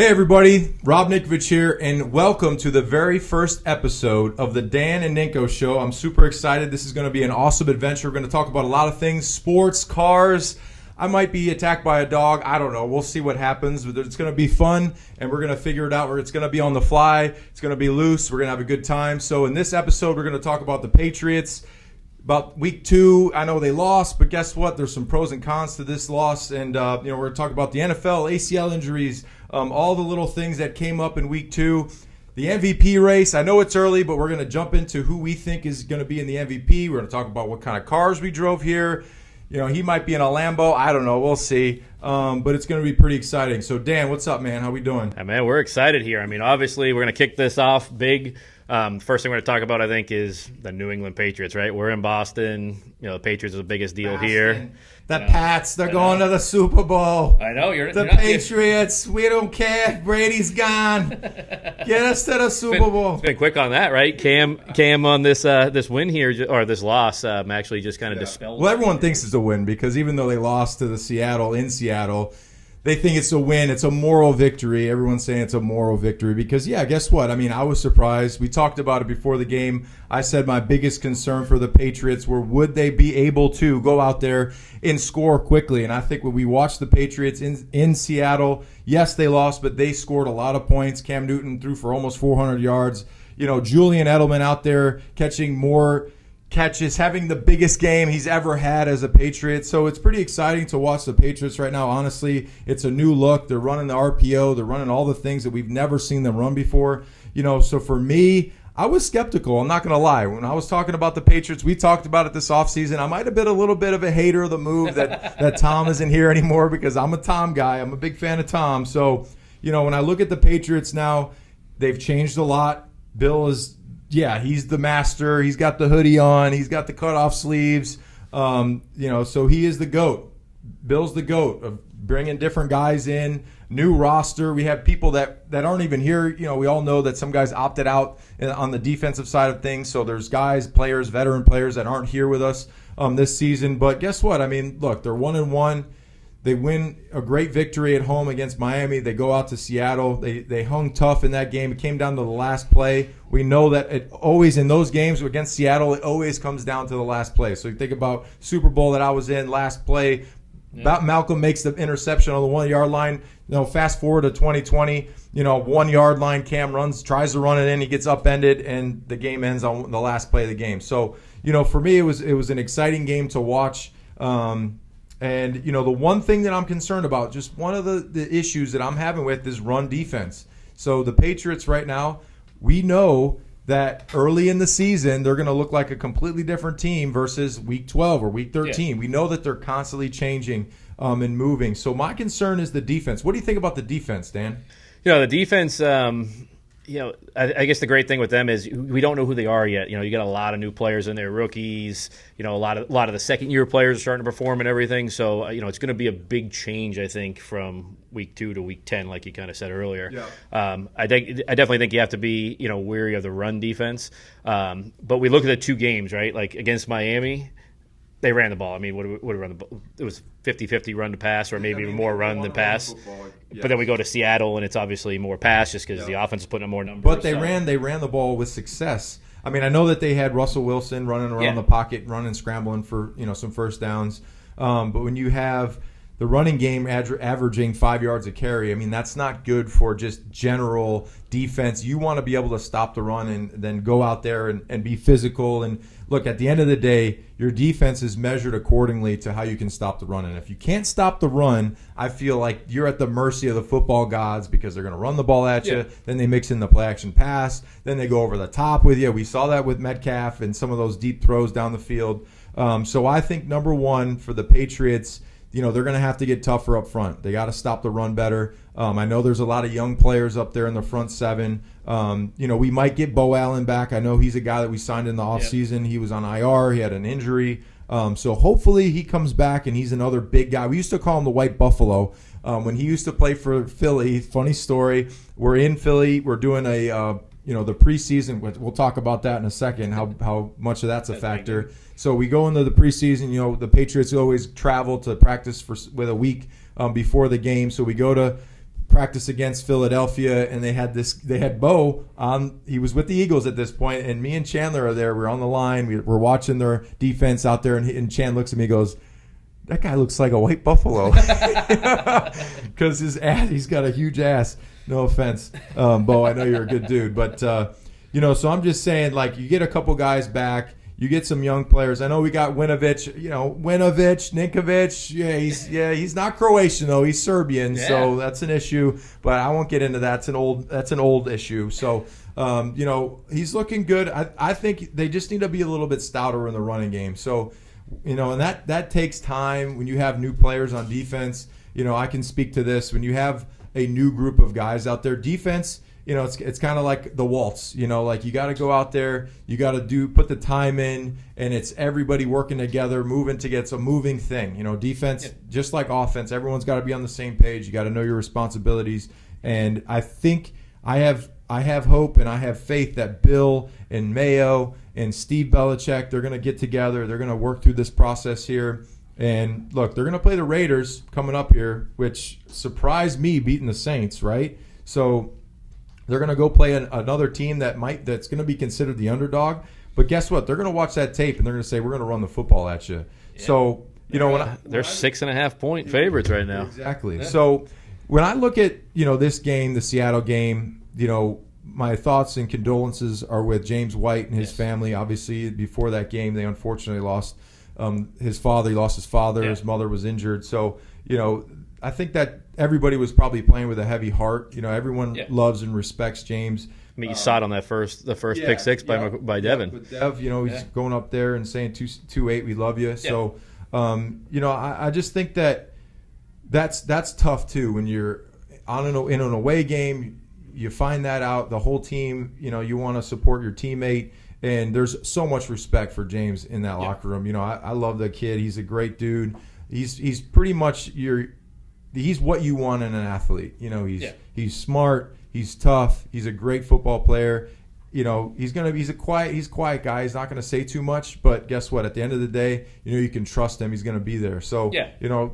Hey everybody, Rob Nikovich here, and welcome to the very first episode of the Dan and Ninko Show. I'm super excited. This is going to be an awesome adventure. We're going to talk about a lot of things, sports, cars. I might be attacked by a dog. I don't know. We'll see what happens. It's going to be fun, and we're going to figure it out where it's going to be on the fly. It's going to be loose. We're going to have a good time. So in this episode, we're going to talk about the Patriots. About week 2, I know they lost, but guess what? There's some pros and cons to this loss, and we're going to talk about the NFL, ACL injuries, all the little things that came up in week 2. The MVP race, I know it's early, but we're going to jump into who we think is going to be in the MVP. We're going to talk about what kind of cars we drove here. You know, he might be in a Lambo. I don't know. We'll see. But it's going to be pretty exciting. So, Dan, what's up, man? How we doing? Hey, man, we're excited here. I mean, obviously, we're going to kick this off big. First thing we're going to talk about, I think, is the New England Patriots, right? We're in Boston. You know, the Patriots are the biggest deal here. The Pats, they're going to the Super Bowl. I know. The Patriots, we don't care. Brady's gone. Get us to the Super Bowl. It's been quick on that, right? Cam on this win here, or this loss, actually just kind of dispelled. Well, everyone thinks it's a win because even though they lost to the Seattle, they think it's a win. It's a moral victory. Everyone's saying it's a moral victory because, yeah, guess what? I mean, I was surprised. We talked about it before the game. I said my biggest concern for the Patriots were would they be able to go out there and score quickly. And I think when we watched the Patriots in Seattle, yes, they lost, but they scored a lot of points. Cam Newton threw for almost 400 yards. You know, Julian Edelman out there catching more catches, having the biggest game he's ever had as a Patriot. So it's pretty exciting to watch the Patriots right now. Honestly, it's a new look. They're running the RPO. They're running all the things that we've never seen them run before. You know, so for me, I was skeptical. I'm not going to lie. When I was talking about the Patriots, we talked about it this offseason. I might have been a little bit of a hater of the move that Tom isn't here anymore because I'm a Tom guy. I'm a big fan of Tom. So, you know, when I look at the Patriots now, they've changed a lot. Bill is... Yeah, he's the master. He's got the hoodie on. He's got the cutoff sleeves. So he is the GOAT. Bill's the GOAT of bringing different guys in, new roster. We have people that aren't even here. You know, we all know that some guys opted out on the defensive side of things. So there's guys, players, veteran players that aren't here with us this season. But guess what? I mean, look, they're 1-1. They win a great victory at home against Miami. They go out to Seattle. They hung tough in that game. It came down to the last play. We know that it always in those games against Seattle, it always comes down to the last play. So you think about Super Bowl that I was in, last play. Yeah. Malcolm makes the interception on the 1-yard line. You know, fast forward to 2020, 1-yard line, Cam tries to run it in, he gets upended, and the game ends on the last play of the game. So, for me, it was an exciting game to watch. And, the one thing that I'm concerned about, just one of the issues that I'm having with is run defense. So the Patriots right now, we know that early in the season, they're going to look like a completely different team versus week 12 or week 13. Yeah. We know that they're constantly changing and moving. So my concern is the defense. What do you think about the defense, Dan? The defense, I guess the great thing with them is we don't know who they are yet. You got a lot of new players in there, rookies. A lot of the second-year players are starting to perform and everything. So, it's going to be a big change, I think, from week 2 to week 10, like you kind of said earlier. Yeah. I definitely think you have to be, wary of the run defense. But we look at the 2 games, right? Like against Miami, they ran the ball. I mean, what run the ball? It was 50-50 run to pass, or maybe even more run than pass. Yeah. But then we go to Seattle, and it's obviously more pass just because the offense is putting up more numbers. But they ran the ball with success. I mean, I know that they had Russell Wilson running around the pocket, running, scrambling for some first downs. But when you have the running game averaging 5 yards a carry, I mean, that's not good for just general defense. You want to be able to stop the run and then go out there and be physical. And look, at the end of the day, your defense is measured accordingly to how you can stop the run. And if you can't stop the run, I feel like you're at the mercy of the football gods because they're going to run the ball at you. Then they mix in the play-action pass. Then they go over the top with you. We saw that with Metcalf and some of those deep throws down the field. So I think number one for the Patriots, they're going to have to get tougher up front. They got to stop the run better. I know there's a lot of young players up there in the front 7. We might get Bo Allen back. I know he's a guy that we signed in the offseason. He was on IR. He had an injury. So hopefully he comes back and he's another big guy. We used to call him the White Buffalo when he used to play for Philly. Funny story. We're in Philly. We're doing the preseason. We'll talk about that in a second, how much of that's a factor. So we go into the preseason. The Patriots always travel to practice with a week before the game. So we go to practice against Philadelphia, and they had Bo on. He was with the Eagles at this point, and me and Chandler are there. We're on the line. We're watching their defense out there, and Chan looks at me and goes, "That guy looks like a white buffalo," because his ass. He's got a huge ass. No offense, Bo. I know you're a good dude, but so I'm just saying, like, you get a couple guys back. You get some young players. I know we got Ninkovic. He's not Croatian though. He's Serbian, so that's an issue. But I won't get into that. That's an old issue. So he's looking good. I think they just need to be a little bit stouter in the running game. So and that takes time when you have new players on defense. I can speak to this when you have a new group of guys out there. Defense. It's kind of like the waltz, like you got to go out there, you got to put the time in, and it's everybody working together, moving to get. It's a moving thing. Defense, just like offense, everyone's got to be on the same page. You got to know your responsibilities. And I think I have hope and I have faith that Bill and Mayo and Steve Belichick, they're going to get together. They're going to work through this process here. And look, they're going to play the Raiders coming up here, which surprised me beating the Saints, right? So they're going to go play another team that's going to be considered the underdog. But guess what? They're going to watch that tape and they're going to say, we're going to run the football at you. Yeah. So, they're 6.5-point favorites right now. Exactly. Yeah. So when I look at, this game, the Seattle game, my thoughts and condolences are with James White and his family. Obviously, before that game, they unfortunately lost his father. He lost his father. His mother was injured. So, I think that everybody was probably playing with a heavy heart. Everyone loves and respects James. I mean, you saw it on the first pick six by Devin. With Dev, he's going up there and saying 2-8, we love you. Yeah. So, I just think that's tough too when you're in an away game. You find that out. The whole team, you want to support your teammate, and there's so much respect for James in that locker room. I love the kid. He's a great dude. He's pretty much He's what you want in an athlete. He's smart. He's tough. He's a great football player. He's a quiet guy. He's not going to say too much. But guess what? At the end of the day, you can trust him. He's going to be there. So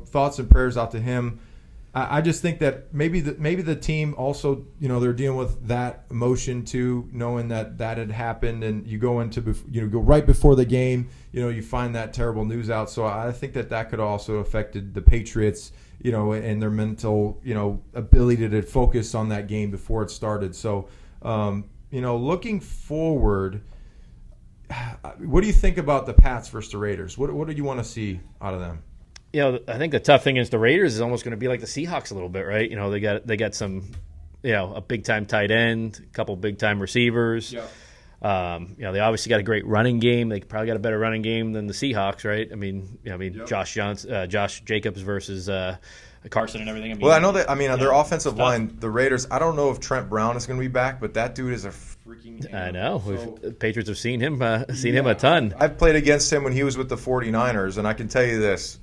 thoughts and prayers out to him. I just think that maybe the team also they're dealing with that emotion too, knowing that had happened, and you go into go right before the game. You find that terrible news out. So I think that could also affected the Patriots. And their mental, ability to focus on that game before it started. So, looking forward, what do you think about the Pats versus the Raiders? What do you want to see out of them? I think the tough thing is the Raiders is almost going to be like the Seahawks a little bit, right? They got some, a big time tight end, a couple big time receivers. Yeah. They obviously got a great running game. They probably got a better running game than the Seahawks, right? Josh Jacobs versus Carson and everything. I know that. Their offensive line, the Raiders. I don't know if Trent Brown is going to be back, but that dude is a freaking. I know. Patriots have seen him him a ton. I've played against him when he was with the 49ers, and I can tell you this.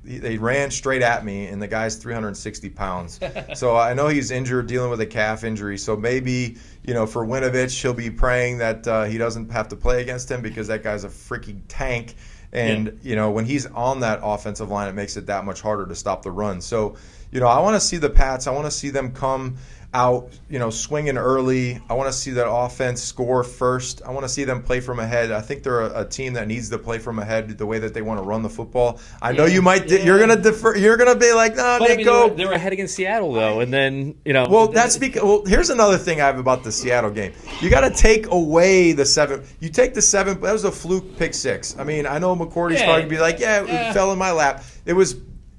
They ran straight at me, and the guy's 360 pounds. So I know he's injured, dealing with a calf injury. So maybe, for Winovich, he'll be praying that he doesn't have to play against him because that guy's a freaking tank. And, when he's on that offensive line, it makes it that much harder to stop the run. So, I want to see the Pats. I want to see them come out, swinging early. I want to see that offense score first. I want to see them play from ahead. I think they're a team that needs to play from ahead the way that they want to run the football. I know you might. You're going to defer. You're going to be like, no, Ninko. They were ahead against Seattle though, and then Well, that's because. Well, here's another thing I have about the Seattle game. You got to take away the 7. You take the 7. That was a fluke pick 6. I know McCourty's probably going to be like, it fell in my lap. It was.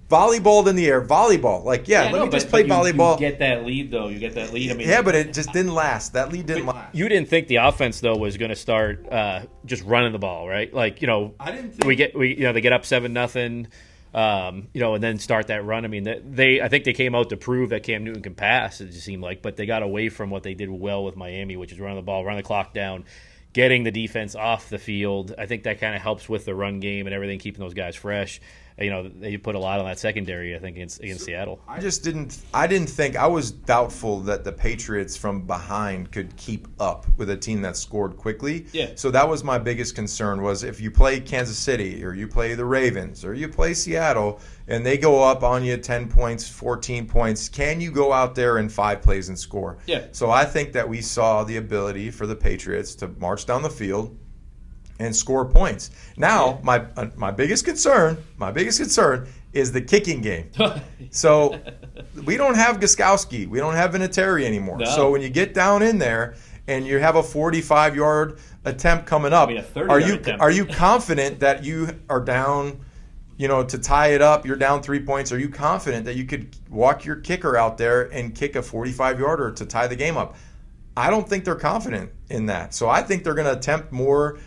Volleyball in the air. Volleyball. Let me just play volleyball. You get that lead, though. But it just didn't last. That lead didn't last. You didn't think the offense, though, was going to start just running the ball, right? I didn't think. They get up 7-0, and then start that run. I think they came out to prove that Cam Newton can pass, it just seemed like, but they got away from what they did well with Miami, which is running the ball, run the clock down, getting the defense off the field. I think that kind of helps with the run game and everything, keeping those guys fresh. they put a lot on that secondary, I think, against Seattle. I didn't think, I was doubtful that the Patriots from behind could keep up with a team that scored quickly. Yeah. So that was my biggest concern, was if you play Kansas City or you play the Ravens or you play Seattle and they go up on you 10 points, 14 points, can you go out there in 5 plays and score? Yeah. So I think that we saw the ability for the Patriots to march down the field and score points. Now, my biggest concern is the kicking game. So we don't have Gostkowski, we don't have Vinatieri anymore. No. So when you get down in there and you have a 45-yard attempt coming up, a 30-yard attempt. Are you confident that you are down? To tie it up, you're down 3 points. Are you confident that you could walk your kicker out there and kick a 45-yarder to tie the game up? I don't think they're confident in that. So I think they're going to attempt more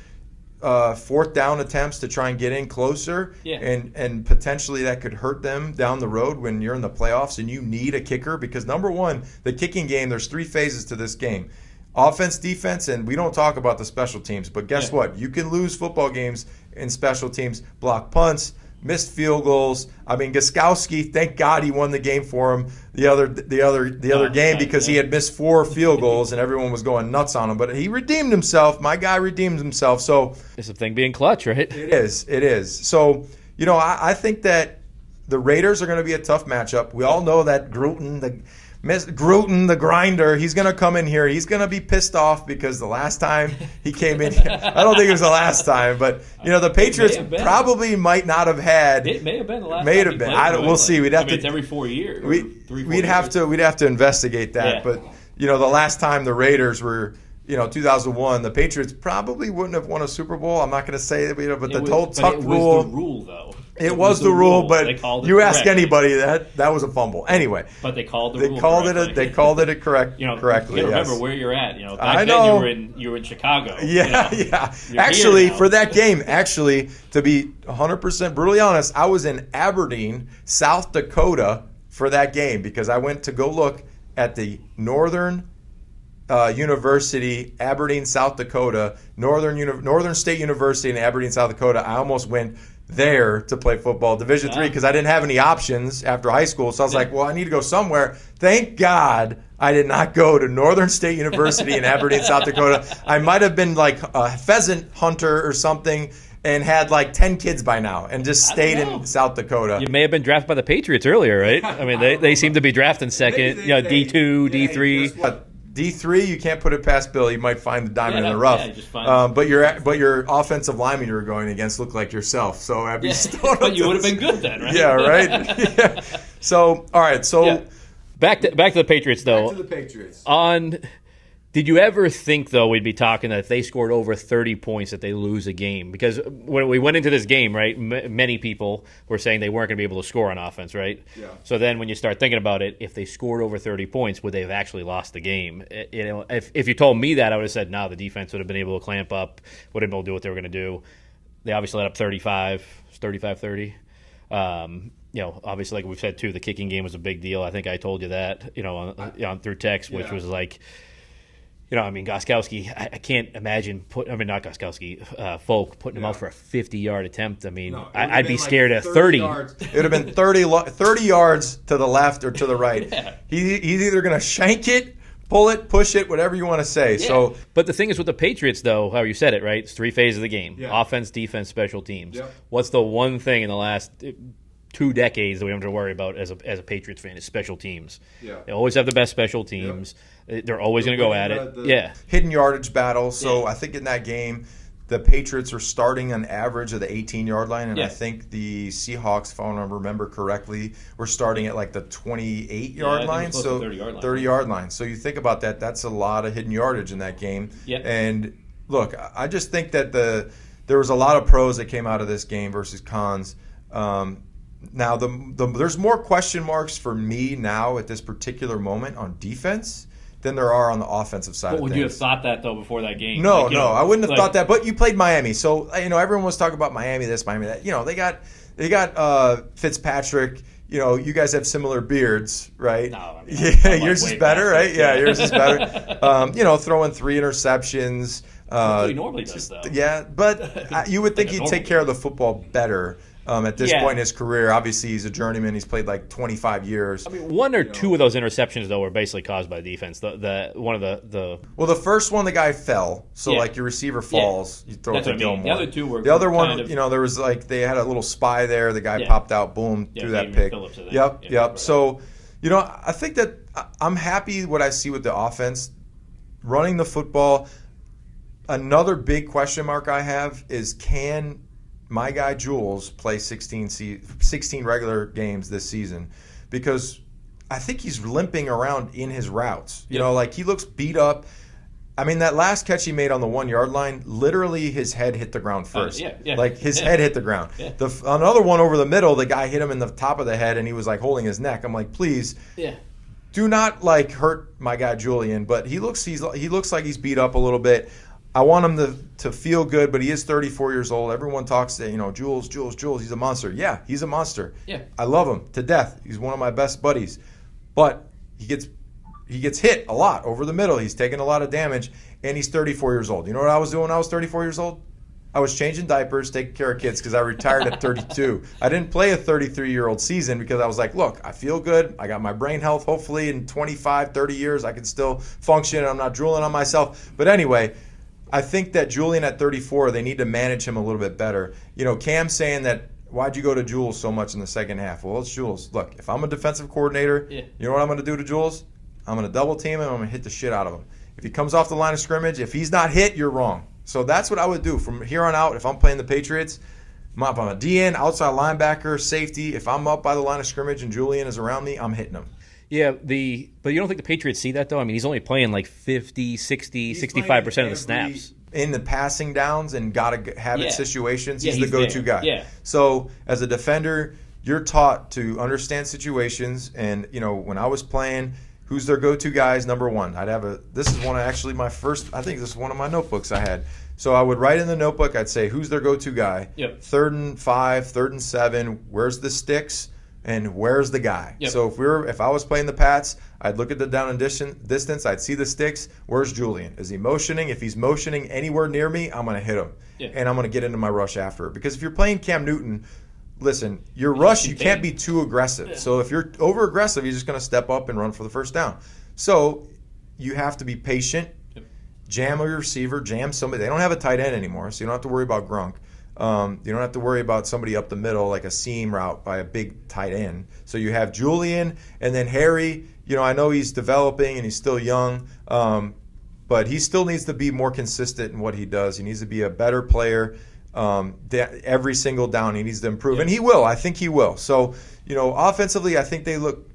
fourth down attempts to try and get in closer, and potentially that could hurt them down the road when you're in the playoffs and you need a kicker, because number one, the kicking game, there's 3 phases to this game. Offense, defense, and we don't talk about the special teams, but guess what? You can lose football games in special teams, block punts, missed field goals. I mean, Gostkowski, thank God he won the game for him the other game, because he had missed 4 field goals and everyone was going nuts on him. But he redeemed himself. My guy redeemed himself. So it's a thing being clutch, right? It is. So, I think that the Raiders are going to be a tough matchup. We all know that Gruden, the grinder, he's going to come in here. He's going to be pissed off because the last time he came in here, I don't think it was the last time, but the Patriots probably might not have had. It may have been the last. May have been. We'll see. We'd have to. It's every 4 years. We'd have to investigate that. But the last time the Raiders were, 2001, the Patriots probably wouldn't have won a Super Bowl. I'm not going to say that, but the whole Tuck rule. It was the rule, though. It was the rule, but you ask anybody, that was a fumble. Anyway, but they called the rule. They called it correctly. You remember where you're at. Back then you were in Chicago. Yeah. Actually, for that game, to be 100% brutally honest, I was in Aberdeen, South Dakota for that game, because I went to go look at the Northern University, Aberdeen, South Dakota, Northern State University in Aberdeen, South Dakota. I almost went there to play football, Division III, because I didn't have any options after high school. So I was like, well, I need to go somewhere. Thank God I did not go to Northern State University in Aberdeen, South Dakota. I might have been like a pheasant hunter or something and had like 10 kids by now and just stayed in South Dakota. You may have been drafted by the Patriots earlier, right? I mean, they seem to be drafting second, D2, D3. D3, you can't put it past Bill. You might find the diamond in the rough. But your offensive lineman you were going against looked like yourself. So but you would have been good then, right? Yeah, right. Yeah. So all right. So back to the Patriots, though. Back to the Patriots. Did you ever think, though, we'd be talking that if they scored over 30 points that they lose a game? Because when we went into this game, right, many people were saying they weren't going to be able to score on offense, right? Yeah. So then when you start thinking about it, if they scored over 30 points, would they have actually lost the game? If you told me that, I would have said, no, the defense would have been able to clamp up, would have been able to do what they were going to do. They obviously let up 35-30. Obviously, like we've said, too, the kicking game was a big deal. I think I told you that, on through text, which was like, Gostkowski, I can't imagine Folk putting him out for a 50-yard attempt. I mean, I'd be scared at 30. It would have been 30 yards to the left or to the right. Yeah. He's either going to shank it, pull it, push it, whatever you want to say. Yeah. So, but the thing is with the Patriots, though, how you said it, right? It's 3 phases of the game. Yeah. Offense, defense, special teams. Yep. What's the one thing in the last 2 decades that we don't have to worry about as a Patriots fan is special teams. Yeah. They always have the best special teams. Yep. They're always going to go at it. Hidden yardage battle. So I think in that game, the Patriots are starting an average of the 18-yard line, and I think the Seahawks, if I remember correctly, were starting at like the 28-yard line. So 30-yard line. So you think about that, that's a lot of hidden yardage in that game. Yep. And look, I just think that there was a lot of pros that came out of this game versus cons. Now, there's more question marks for me now at this particular moment on defense than there are on the offensive side of things. Would you have thought that, though, before that game? No, I wouldn't have thought that. But you played Miami. So, everyone was talking about Miami this, Miami that. They got Fitzpatrick. You guys have similar beards, right? No, yours is better, right? Yeah, yours is better. Throwing 3 interceptions. That's what he normally does, though. Yeah, but you would think he'd take care of the football better at this point in his career. Obviously, he's a journeyman. He's played like 25 years. I mean, one or two of those interceptions, though, were basically caused by the defense. One of the Well, the first one, the guy fell. So, like, your receiver falls, you throw it to Gilmore. The other two were the other one, kind of, there was like they had a little spy there. The guy popped out, boom, threw that pick. Yep. So, I think that I'm happy what I see with the offense. Running the football. Another big question mark I have is, can my guy Jules play 16 regular games this season? Because I think he's limping around in his routes. Like he looks beat up. I mean, that last catch he made on the 1 yard line, literally his head hit the ground first. Like his head hit the ground. Another one over the middle, the guy hit him in the top of the head and he was like holding his neck. I'm like, please. Do not like hurt my guy Julian, but he looks like he's beat up a little bit. I want him to feel good, but he is 34 years old. Everyone talks to, Jules, he's a monster. Yeah, he's a monster. I love him to death. He's one of my best buddies. But he gets hit a lot over the middle. He's taking a lot of damage, and he's 34 years old. You know what I was doing when I was 34 years old? I was changing diapers, taking care of kids because I retired at 32. I didn't play a 33-year-old season because I was like, look, I feel good. I got my brain health. Hopefully in 25, 30 years I can still function. I'm not drooling on myself. But anyway, I think that Julian at 34, they need to manage him a little bit better. Cam's saying that, why'd you go to Jules so much in the second half? Well, it's Jules. Look, if I'm a defensive coordinator, you know what I'm going to do to Jules? I'm going to double team him. I'm going to hit the shit out of him. If he comes off the line of scrimmage, if he's not hit, you're wrong. So that's what I would do from here on out. If I'm playing the Patriots, if I'm a DN, outside linebacker, safety, if I'm up by the line of scrimmage and Julian is around me, I'm hitting him. Yeah, but you don't think the Patriots see that, though? I mean, he's only playing like 50, 60, 65% of the snaps. In the passing downs and got to have it situations, he's the go-to guy. So as a defender, you're taught to understand situations. And, when I was playing, who's their go-to guys? Number one, this is one of actually my first, I think this is one of my notebooks I had. So I would write in the notebook, I'd say, who's their go-to guy? 3rd and 5, 3rd and 7, where's the sticks? And where's the guy? So if I was playing the Pats, I'd look at the down and distance. I'd see the sticks. Where's Julian? Is he motioning? If he's motioning anywhere near me, I'm going to hit him. And I'm going to get into my rush after. Because if you're playing Cam Newton, listen, your rush, you can't be too aggressive. So if you're over-aggressive, you're just going to step up and run for the first down. So you have to be patient. Jam a receiver. Jam somebody. They don't have a tight end anymore, so you don't have to worry about Gronk. You don't have to worry about somebody up the middle like a seam route by a big tight end. So you have Julian and then Harry. I know he's developing and he's still young, but he still needs to be more consistent in what he does. He needs to be a better player every single down. He needs to improve, and he will. I think he will. So, offensively, I think they look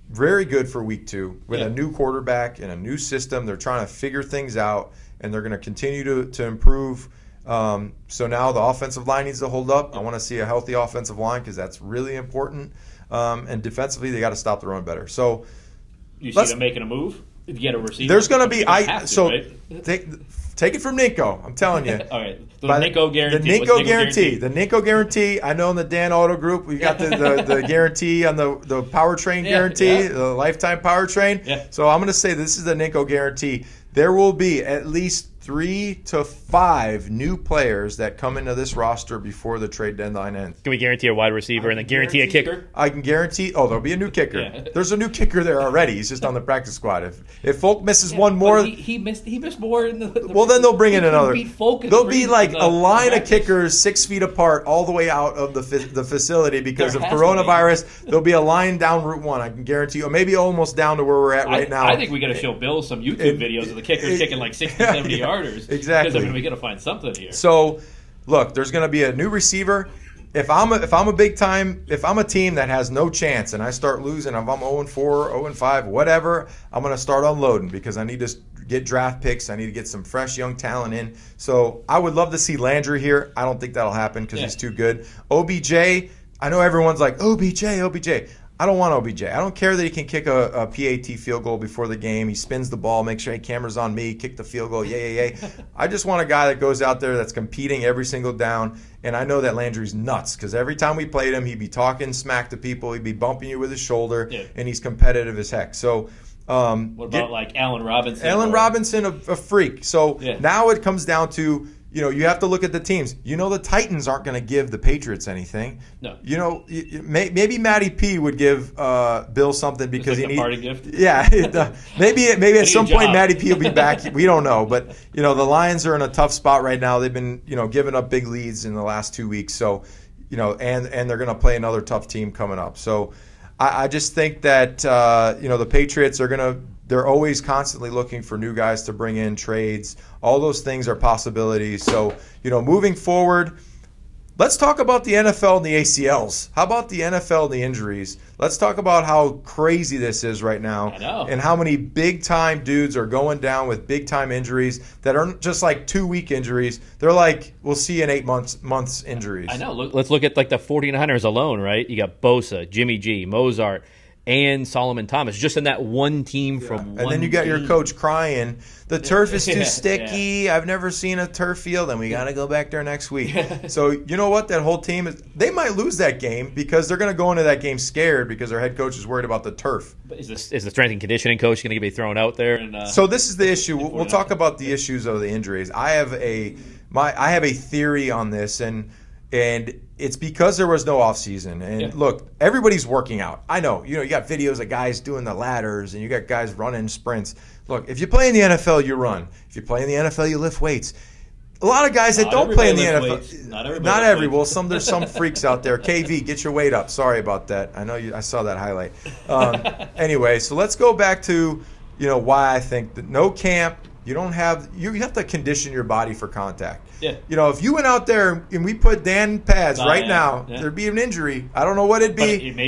very good for week 2 with a new quarterback and a new system. They're trying to figure things out, and they're going to continue to improve. So now the offensive line needs to hold up. I want to see a healthy offensive line because that's really important. And defensively, they got to stop the run better. So you see them making a move to get a receiver. There's going to be take it from Ninko. I'm telling you. All right. The Ninko guarantee. The Ninko guarantee. I know in the Dan Auto Group we got the guarantee on the powertrain guarantee, the lifetime powertrain. So I'm going to say this is the Ninko guarantee. There will be at least 3 to 5 new players that come into this roster before the trade deadline ends. Can we guarantee a wide receiver and then guarantee a kicker? I can guarantee. Oh, there'll be a new kicker. There's a new kicker there already. He's just on the practice squad. If Folk misses one more, he missed more. In the well, then they'll bring in another. There'll be like a line of kickers 6 feet apart all the way out of the facility because of coronavirus. There'll be a line down Route 1. I can guarantee you, or maybe almost down to where we're at right now. I think we got to show Bill some YouTube videos of the kickers kicking like 60, 70 yarders. Exactly. Because we got to find something here. So, look, there's going to be a new receiver. If I'm a team that has no chance and I start losing, if I'm 0-4, 0-5, whatever, I'm going to start unloading because I need to get draft picks. I need to get some fresh young talent in. So I would love to see Landry here. I don't think that'll happen because he's too good. OBJ, I know everyone's like, OBJ. I don't want OBJ. I don't care that he can kick a PAT field goal before the game. He spins the ball, make sure he camera's on me, kick the field goal, yay. I just want a guy that goes out there that's competing every single down. And I know that Landry's nuts because every time we played him, he'd be talking smack to people. He'd be bumping you with his shoulder, and he's competitive as heck. So what about like Allen Robinson? Allen Robinson, a freak. So now it comes down to, you have to look at the teams. The Titans aren't going to give the Patriots anything. No. Maybe Matty P would give Bill something because he needs a party gift. Yeah, maybe at some point Matty P will be back. We don't know, but the Lions are in a tough spot right now. They've been giving up big leads in the last 2 weeks. So and they're going to play another tough team coming up. So I just think that the Patriots they're always constantly looking for new guys to bring in, trades. All those things are possibilities. So, moving forward, let's talk about the NFL and the ACLs. How about the NFL and the injuries? Let's talk about how crazy this is right now. I know. And how many big-time dudes are going down with big-time injuries that aren't just like 2-week injuries. They're like, we'll see in 8 months injuries. I know. Let's look at like the 49ers alone, right? You got Bosa, Jimmy G, Mozart, and Solomon Thomas, just in that one team from one And then you got team. your coach crying, the turf is too sticky, I've never seen a turf field, and we got to go back there next week. So you know what? That whole team, they might lose that game because they're going to go into that game scared because their head coach is worried about the turf. But is the strength and conditioning coach going to be thrown out there? And, so this is the issue. We'll talk about the issues of the injuries. I have a theory on this, and it's because there was no offseason. And look, everybody's working out. I know. You got videos of guys doing the ladders, and you got guys running sprints. Look, if you play in the NFL, you run. If you play in the NFL, you lift weights. A lot of guys that don't play in the NFL. Not every. Well, there's some freaks out there. KV, get your weight up. Sorry about that. I know I saw that highlight. Anyway, so let's go back to why I think that no camp. You have to condition your body for contact. Yeah. If you went out there and we put Dan pads now, there'd be an injury. I don't know what it'd be. But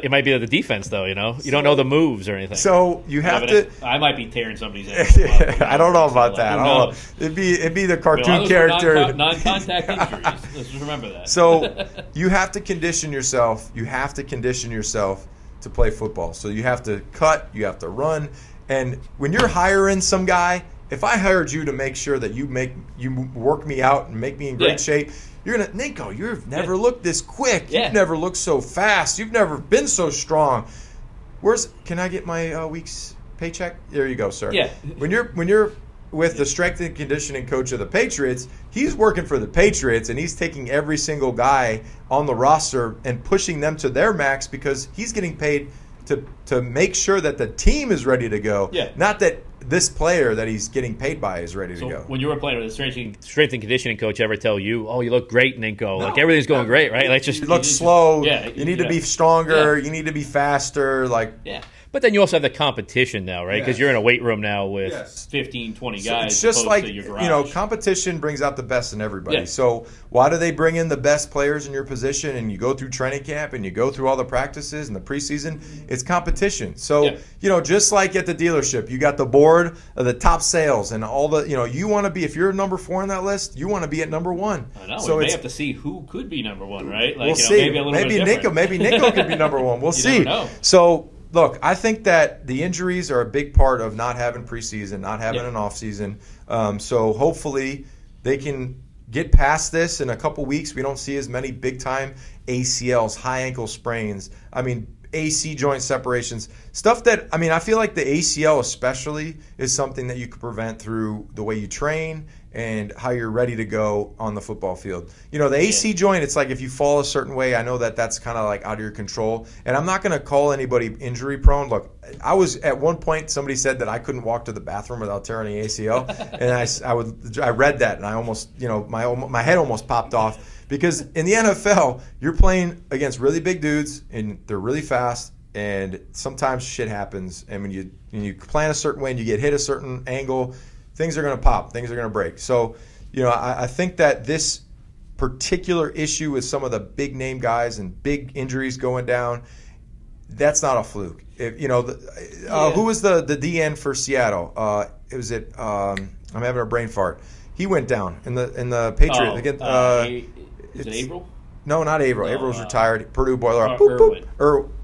it might be the defense though. You don't know the moves or anything. So you have to. I might be tearing somebody's ankle. I don't know about that. I don't know. It'd be the cartoon character. Non-contact injuries. Let's just remember that. So you have to condition yourself. You have to condition yourself to play football. So you have to cut. You have to run. And when you're hiring some guy. If I hired you to make sure that you work me out and make me in great shape, you're gonna Ninko. You've never looked this quick. You've never looked so fast. You've never been so strong. Can I get my week's paycheck? There you go, sir. Yeah. When you're with the strength and conditioning coach of the Patriots, he's working for the Patriots and he's taking every single guy on the roster and pushing them to their max because he's getting paid to make sure that the team is ready to go. Yeah. Not that this player that he's getting paid by is ready to go. When you were playing with a strength and conditioning coach ever tell you, "Oh, you look great, Ninko. No, like everything's going great, right? Like you look slow. You need to be stronger. You need to be faster. But then you also have the competition now, right? Because you're in a weight room now with 15, 20 guys. It's just like, to your garage. competition brings out the best in everybody. Yeah. So why do they bring in the best players in your position and you go through training camp and you go through all the practices and the preseason? It's competition. So, just like at the dealership, you got the board of the top sales and all the, you want to be, if you're number 4 on that list, you want to be at number 1. I know. So we may have to see who could be number 1, right? We'll see. Maybe Ninko could be number 1. We'll see. Never know. So, look, I think that the injuries are a big part of not having preseason, not having an offseason. So hopefully they can get past this in a couple weeks. We don't see as many big-time ACLs, high ankle sprains. AC joint separations, stuff that, I feel like the ACL especially is something that you could prevent through the way you train and how you're ready to go on the football field. The AC joint, it's like if you fall a certain way, I know that that's kind of like out of your control. And I'm not going to call anybody injury prone. Look, I was at one point, somebody said that I couldn't walk to the bathroom without tearing the ACL. And I read that and I almost, my head almost popped off. Because in the NFL, you're playing against really big dudes, and they're really fast, and sometimes shit happens. And when you plan a certain way and you get hit a certain angle, things are going to pop, things are going to break. So, I think that this particular issue with some of the big-name guys and big injuries going down, that's not a fluke. Who was the DN for Seattle? I'm having a brain fart. He went down in the Patriots. Is it Averill? No, not Averill. Avril's retired. Purdue boiler up.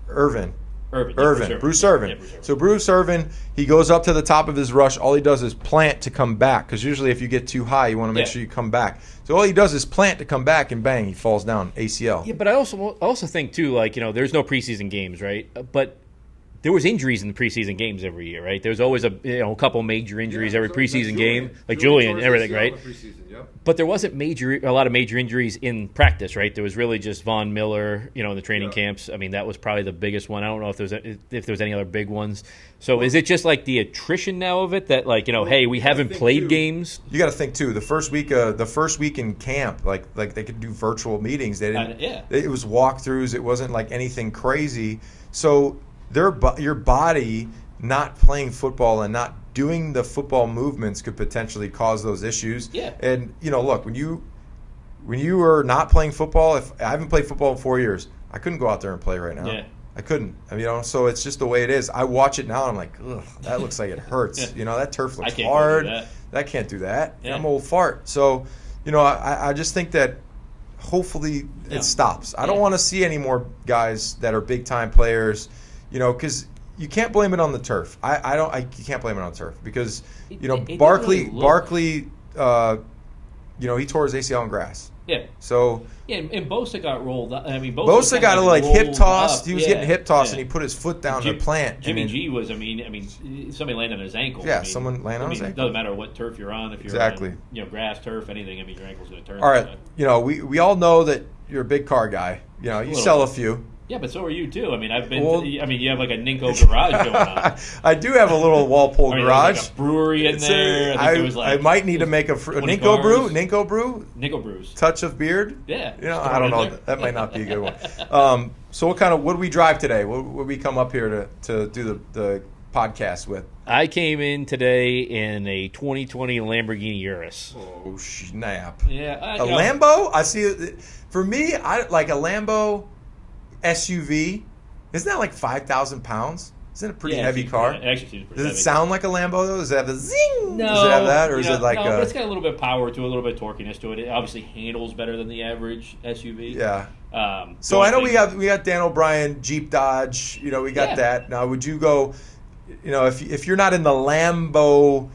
Irvin. Bruce Irvin. Yeah, Bruce Irvin. So Bruce Irvin, he goes up to the top of his rush. All he does is plant to come back, because usually if you get too high, you want to make sure you come back. So all he does is plant to come back, and bang, he falls down, ACL. Yeah, but I also think too, there's no preseason games, right? But there was injuries in the preseason games every year, right? There was always a couple major injuries every preseason game, like Julian and everything, right? But there wasn't a lot of major injuries in practice, right? There was really just Von Miller, in the training camps. I mean, that was probably the biggest one. I don't know if there was any other big ones. So is it just like the attrition now of it that hey, we haven't played games? You got to think too. The first week in camp, like they could do virtual meetings. They didn't. It was walkthroughs. It wasn't like anything crazy. So your body not playing football and not doing the football movements could potentially cause those issues. Yeah. And look, when you are not playing football, if I haven't played football in 4 years, I couldn't go out there and play right now. Yeah. I couldn't. So it's just the way it is. I watch it now and I'm like, ugh, that looks like it hurts. That turf looks hard. I can't do that. Yeah. I'm an old fart. So, I just think that hopefully it stops. I don't want to see any more guys that are big time players, because you can't blame it on the turf. You can't blame it on the turf because Barkley, he tore his ACL in grass. Yeah. So. Yeah, and Bosa got rolled up. I mean, Bosa got hip tossed. He was getting hip tossed, and he put his foot down to plant. Jimmy G was. Somebody landed on his ankle. Yeah, someone landed on his ankle. It doesn't matter what turf you're on. If you're on, grass, turf, anything. Your ankle's going to turn. All right. We all know that you're a big car guy. You sell a few. Yeah, but so are you too. I've been. You have like a Ninko garage going on. I do have a little Walpole garage. Like a brewery in there. I might need to make a Ninko brew. Ninko brews. Touch of beard. Yeah. I don't know. That might not be a good one. So what do we drive today? What would we come up here to do the podcast with? I came in today in a 2020 Lamborghini Urus. Oh snap! Yeah. A Lambo. I see. For me, I like a Lambo SUV. Isn't that like 5,000 pounds? Isn't it a pretty heavy car? It actually seems pretty Does heavy. it sound like a Lambo though? Does it have a zing? No. Does it have that, or is it like but it's got a little bit of power to it, a little bit of torquiness to it. It obviously handles better than the average SUV. Yeah. So I know we got Dan O'Brien Jeep Dodge. We got that. Now, would you go? If you're not in the Lambo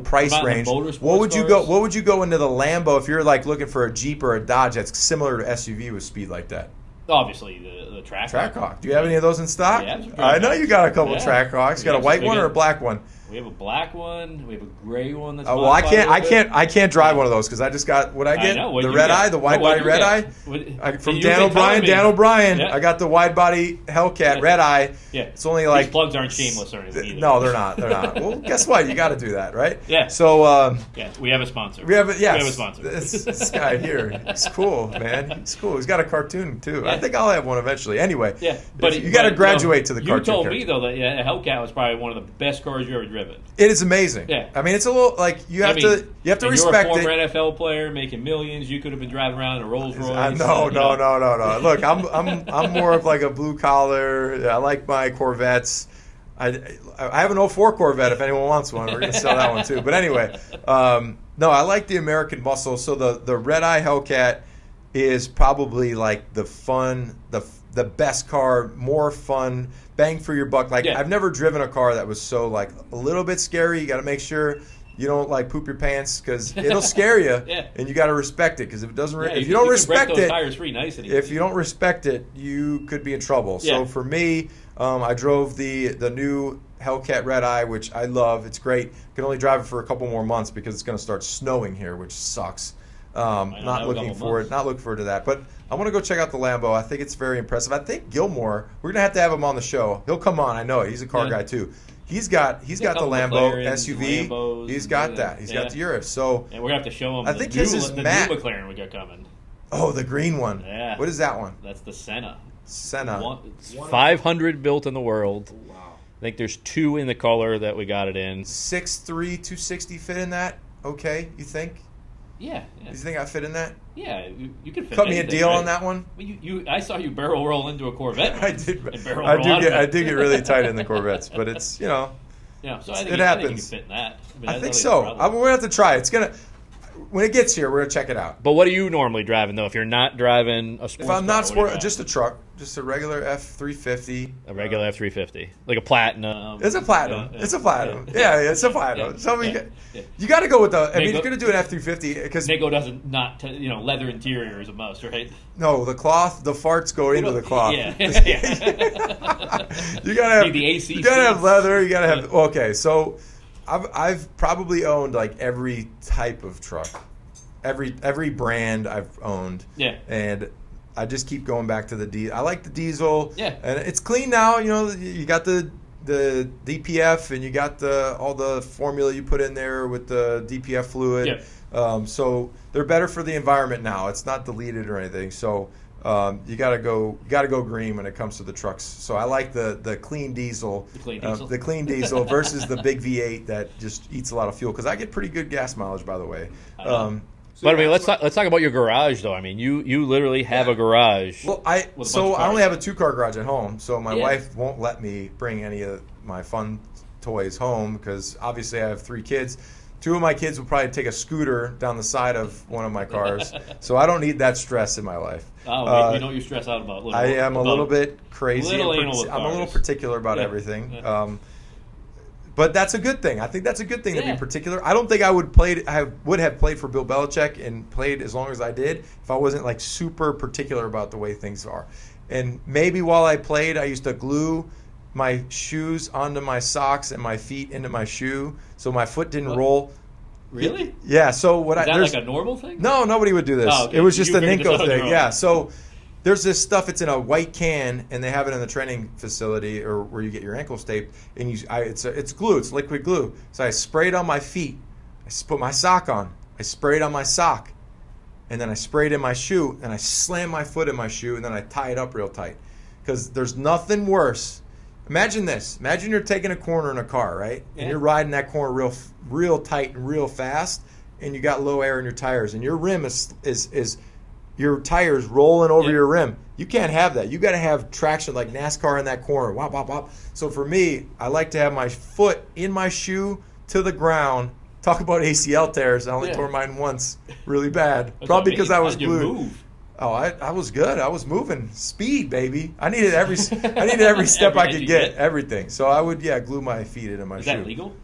price range, what would you go? What would you go into the Lambo if you're like looking for a Jeep or a Dodge that's similar to SUV with speed like that? Obviously, the Trackhawk. Do you have any of those in stock? Yeah, I know you got a couple Trackhawks. You got a white one or a black one? We have a black one. We have a gray one. That's well, I can't drive one of those because I just got what I get. The red eye, the wide body red eye from Dan O'Brien. Dan O'Brien. I got the wide body Hellcat red eye. Yeah, it's only like these plugs aren't shameless or anything either. No, they're not. Well, guess what? You got to do that, right? Yeah. So we have a sponsor. We have a sponsor. This guy here, he's cool, man. He's cool. He's got a cartoon too. Yeah. I think I'll have one eventually. Anyway, but you got to graduate to the cartoon. You told me though that a Hellcat was probably one of the best cars you ever driven. It is amazing. Yeah. It's a little like you have to respect it. You're a former NFL player making millions. You could have been driving around in a Rolls Royce. No. Look, I'm more of like a blue collar. I like my Corvettes. I have an 04 Corvette if anyone wants one. We're going to sell that one too. But anyway, no, I like the American muscle. So the red eye Hellcat is probably like the best car, more fun, bang for your buck. I've never driven a car that was so like a little bit scary. You got to make sure you don't like poop your pants because it'll scare you, and you got to respect it because if it doesn't, if you don't respect it, tires free nice and easy. If you don't respect it, you could be in trouble. So for me, I drove the new Hellcat Red Eye, which I love. It's great. Can only drive it for a couple more months because it's going to start snowing here, which sucks. Not looking forward to that. But I want to go check out the Lambo. I think it's very impressive. I think Gilmore, we're going to have him on the show. He'll come on. I know it. He's a car guy too. He's got the Lambo SUV. Lambos, he's got that. He's got the Urus. So and we're going to have to show him I think his is the Matt. new McLaren we got coming. Oh, the green one. Yeah. What is that one? That's the Senna. 500 built in the world. Wow. I think there's 2 in the color that we got it in. 6'3", 260 fit in that? Okay, you think? Yeah. Do you think I fit in that? Yeah, you can fit. Cut me a deal on that one. I saw you barrel roll into a Corvette. I did. I do get really tight in the Corvettes, but it's Yeah, so I think it happens. I think you can fit in that. I think so. We're gonna have to try. It's gonna. when it gets here, we're gonna check it out. But what are you normally driving though? If you're not driving a sports If I'm car, not what are you sport, just a truck, just a regular F350. a regular F350, like a platinum. It's a platinum. Yeah, It's a platinum. Yeah, it's a platinum. Yeah. So Yeah. you got to go with the. I mean, Ninko- you're gonna do an F350 because Ninko doesn't leather interior is a must, right? no, the cloth, the farts go into the cloth. Yeah. You gotta have The AC You gotta have seats. leather. You gotta have. Okay, so I've probably owned like every type of truck, every brand I've owned. Yeah. And I just keep going back to the diesel. I like the diesel. Yeah. And it's clean now. You know, you got the DPF and you got all the formula you put in there with the DPF fluid. Yeah. So they're better for the environment now. It's not deleted or anything. So you gotta go green when it comes to the trucks. So I like the clean diesel. The clean diesel versus the big V8 that just eats a lot of fuel, because I get pretty good gas mileage, by the way. But I mean, let's talk about your garage though. I mean, you literally have a garage. Well, I only have a 2-car garage at home, so my wife won't let me bring any of my fun toys home because obviously I have 3 kids. 2 of my kids will probably take a scooter down the side of one of my cars, so I don't need that stress in my life. Oh, we know you stress out about. I am a little bit crazy. Little anal with I'm a little cars. particular about everything. Yeah. But that's a good thing. I think that's a good thing to be particular. I don't think I would have played for Bill Belichick and played as long as I did if I wasn't like super particular about the way things are. And maybe while I played, I used to glue my shoes onto my socks and my feet into my shoe so my foot didn't roll. Really? Yeah. So what Is that like a normal thing? No, nobody would do this. Oh, okay. It was just You a figured this Ninko out on your thing. own. Yeah. So there's this stuff. It's in a white can, and they have it in the training facility or where you get your ankles taped. And it's glue. It's liquid glue. So I spray it on my feet. I put my sock on. I spray it on my sock, and then I spray it in my shoe. And I slam my foot in my shoe, and then I tie it up real tight. Because there's nothing worse. Imagine this. Imagine you're taking a corner in a car, right? Yeah. And you're riding that corner real tight and real fast, and you got low air in your tires, and your rim is your tires rolling over your rim. You can't have that. You got to have traction like NASCAR in that corner. Wop, wop, wop. So for me, I like to have my foot in my shoe to the ground. Talk about ACL tears. I only tore mine once, really bad. That's Probably because I was How'd you glued. move? Oh, I was good. I was moving. Speed, baby. I needed every step I could get. Everything. So I would, glue my feet into my shoe. Is that legal?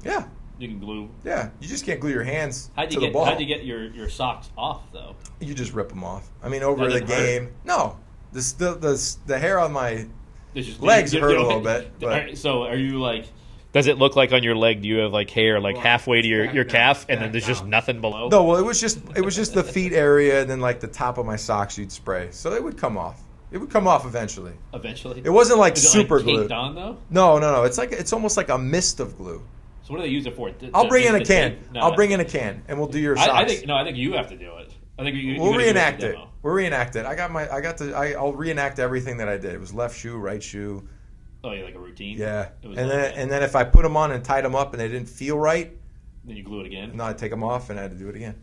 Yeah. You can glue. Yeah. You just can't glue your hands How'd to you the get? ball. How'd you get your socks off though? You just rip them off. I mean, over That the doesn't hurt? game. No. The hair on my It's just- legs you hurt a know, little bit. But Alright, so are you like? Does it look like on your leg? Do you have like hair like halfway to your calf, and then there's just nothing below? no, well, it was just the feet area, and then like the top of my socks you'd spray, so it would come off. It would come off eventually. Eventually. It wasn't like Is it super like caked glued. on though? No. It's almost like a mist of glue. So what do they use it for? I'll bring in a to can. tape? No, I'll bring in a can, and we'll do your socks. I think you have to do it. I think you We'll gotta give us a reenact it. demo. We'll reenact it. I'll reenact everything that I did. It was left shoe, right shoe. Oh, yeah, like a routine. Yeah. It was And like then if I put them on and tied them up and they didn't feel right, then you glue it again. then I'd take them off and I had to do it again.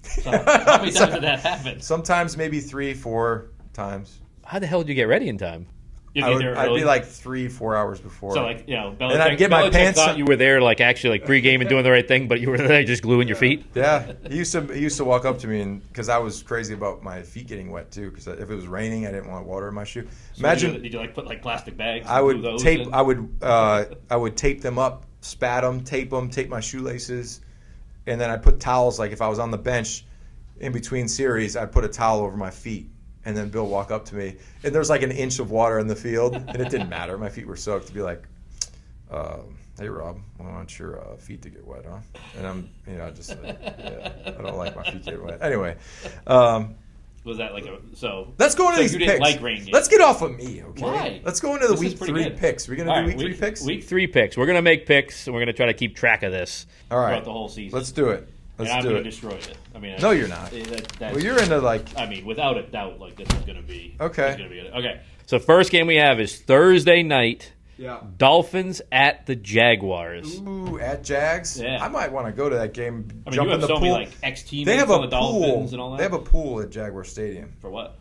So, how many times did that happen? Sometimes maybe 3-4 times. How the hell did you get ready in time? You get there I'd early? be like 3-4 hours before. so like Belichick, And I'd get my Belichick pants thought on- You were there like actually like pregame and doing the right thing, but you were there just gluing your feet. Yeah, he used to walk up to me, and because I was crazy about my feet getting wet too, because if it was raining, I didn't want water in my shoe. So Imagine did you like put like plastic bags? I and would glue those tape. in? I would tape them up, spat them, tape my shoelaces, and then I'd put towels. Like if I was on the bench in between series, I'd put a towel over my feet, and then Bill walk up to me, and there's like an inch of water in the field, and it didn't matter. My feet were soaked. To be like, "Hey Rob, I want your feet to get wet, huh?" And I'm, just like, yeah, I don't like my feet getting wet. Anyway. Was that like Let's go into so these you picks. didn't like rain games? Let's get off of me, okay? Why? Let's go into the This is week pretty 3 good. picks. We're gonna All do right, week 3 picks. Week 3 picks. We're gonna make picks, and we're gonna try to keep track of this. All right, throughout the whole season. let's do it. and Let's I'm do going it. to destroy it. I mean, No, you're not. That's, Well, you're into like I mean, without a doubt, like this is going to be Okay. It's going to be okay. So first game we have is Thursday night. yeah. Dolphins at the Jaguars. Ooh, at Jags. Yeah. I might want to go to that game. I mean, jump you in have the so pool. many like ex teammates They have on a the Dolphins pool. and all that. They have a pool at Jaguar Stadium. For what?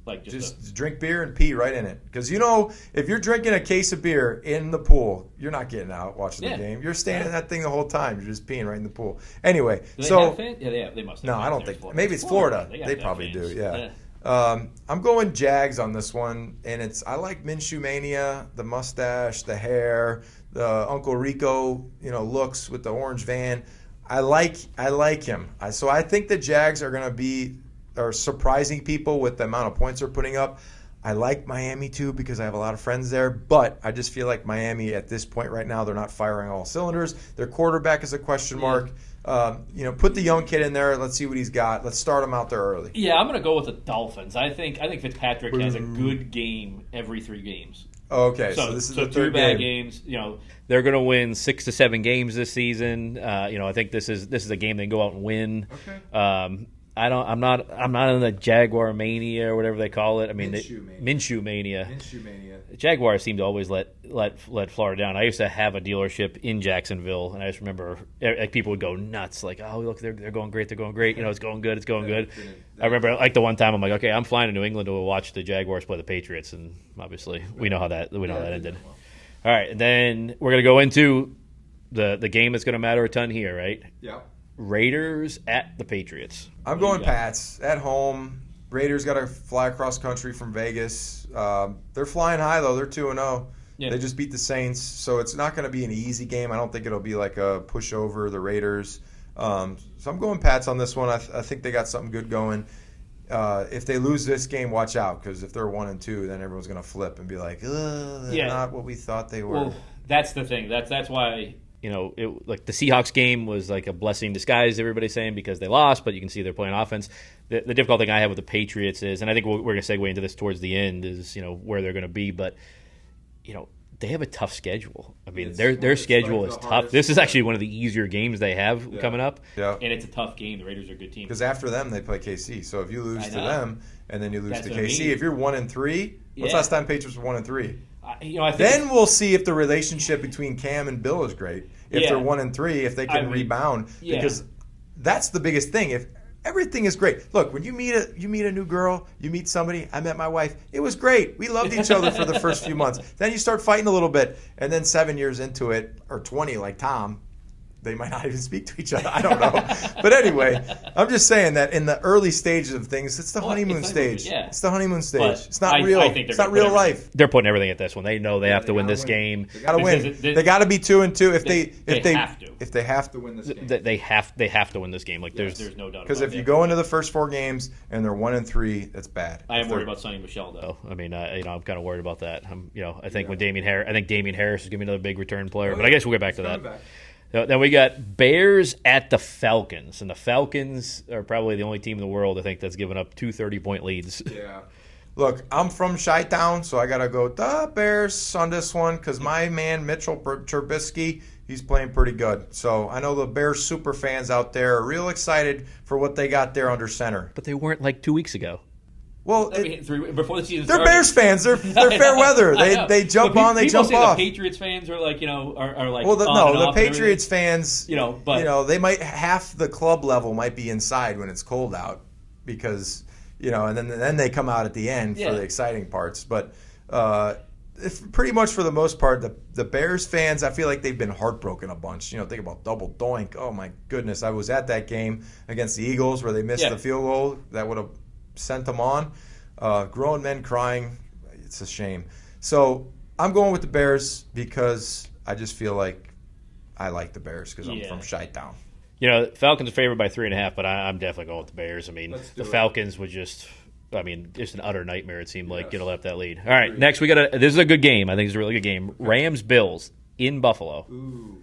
Like just drink beer and pee right in it. Because if you're drinking a case of beer in the pool, you're not getting out watching the game. You're standing in that thing the whole time. You're just peeing right in the pool. Anyway, they have fans? Yeah, they must have. No, I don't think. Maybe it's Florida. They probably do. Yeah. I'm going Jags on this one, and I like Minshew mania, the mustache, the hair, the Uncle Rico, looks with the orange van. I like him. So I think the Jags are going to are surprising people with the amount of points they're putting up. I like Miami too because I have a lot of friends there, but I just feel like Miami at this point right now, they're not firing all cylinders. Their quarterback is a question mark. Put the young kid in there. Let's see what he's got. Let's start him out there early. Yeah, I'm going to go with the Dolphins. I think Fitzpatrick has a good game every 3 games. Okay, so this is the third 2 bad games. They're going to win 6 to 7 games this season. I think this is a game they can go out and win. Okay. I'm not in the Jaguar mania or whatever they call it. I mean, Minshew mania. Minshew mania. The Jaguars seem to always let Florida down. I used to have a dealership in Jacksonville, and I just remember people would go nuts, like, "Oh, look, they're going great, they're going great. It's going good, it's going good." I remember the one time I'm like, "Okay, I'm flying to New England to watch the Jaguars play the Patriots," and obviously we know how that ended. Well. All right, and then we're gonna go into the game that's gonna matter a ton here, right? Yeah. Raiders at the Patriots. I'm going Pats at home. Raiders got to fly across country from Vegas. They're flying high though. They're 2-0. Yeah. They just beat the Saints, so it's not going to be an easy game. I don't think it'll be like a pushover the Raiders. So I'm going Pats on this one. I think they got something good going. If they lose this game, watch out, because if they're 1-2, then everyone's going to flip and be like, they're not what we thought they were. Well, that's the thing. That's why. The Seahawks game was like a blessing in disguise, everybody's saying, because they lost, but you can see they're playing offense. The difficult thing I have with the Patriots is, and I think we're going to segue into this towards the end, is where they're going to be, but they have a tough schedule. I mean, their schedule is tough. This is actually one of the easier games they have coming up. Yeah. And it's a tough game. The Raiders are a good team. Because after them, they play KC. So if you lose to them and then you lose to KC, if you're 1-3, what's last time Patriots were 1-3? I think then we'll see if the relationship between Cam and Bill is great. If they're 1-3, if they can rebound, because that's the biggest thing. If everything is great, look, when you meet a new girl, you meet somebody. I met my wife. It was great. We loved each other for the first few months. Then you start fighting a little bit, and then 7 years into it, or 20, like Tom, they might not even speak to each other. I don't know. But anyway, I'm just saying that in the early stages of things, it's the honeymoon stage. Yeah. It's the honeymoon stage. But it's not real. It's not real life. They're putting everything at this one. They know they have to win this game. They got to win. They got to be 2-2 if they have to. If they have to win this game. They have to win this game. Like there's no doubt. Because if you go into the first 4 games and they're 1-3, that's bad. I am worried about Sonny Michel though. I mean, I'm kind of worried about that. I think when Damian Harris is going to be another big return player. But I guess we'll get back to that. Then we got Bears at the Falcons, and the Falcons are probably the only team in the world, I think, that's given up 2 30-point leads. Yeah. Look, I'm from Chi-Town, so I got to go the Bears on this one because my man Mitchell Trubisky, he's playing pretty good. So I know the Bears super fans out there are real excited for what they got there under center. But they weren't like 2 weeks ago. Well, before the season they're started, Bears fans. They're fair weather. They jump on, they jump off. The Patriots fans are like are like. Well, the Patriots fans. But they might half the club level might be inside when it's cold out because and then they come out at the end for the exciting parts. But pretty much for the most part, the Bears fans, I feel like they've been heartbroken a bunch. Think about double doink. Oh my goodness, I was at that game against the Eagles where they missed the field goal that would have sent them on. Grown men crying. It's a shame. So I'm going with the Bears because I just feel like I like the Bears because I'm from Chi-Town. Falcons are favored by 3.5, but I'm definitely going with the Bears. I mean, the Falcons would just an utter nightmare, it seemed like, up that lead. All right, next we got this is a good game. I think it's a really good game. Rams-Bills in Buffalo. Ooh.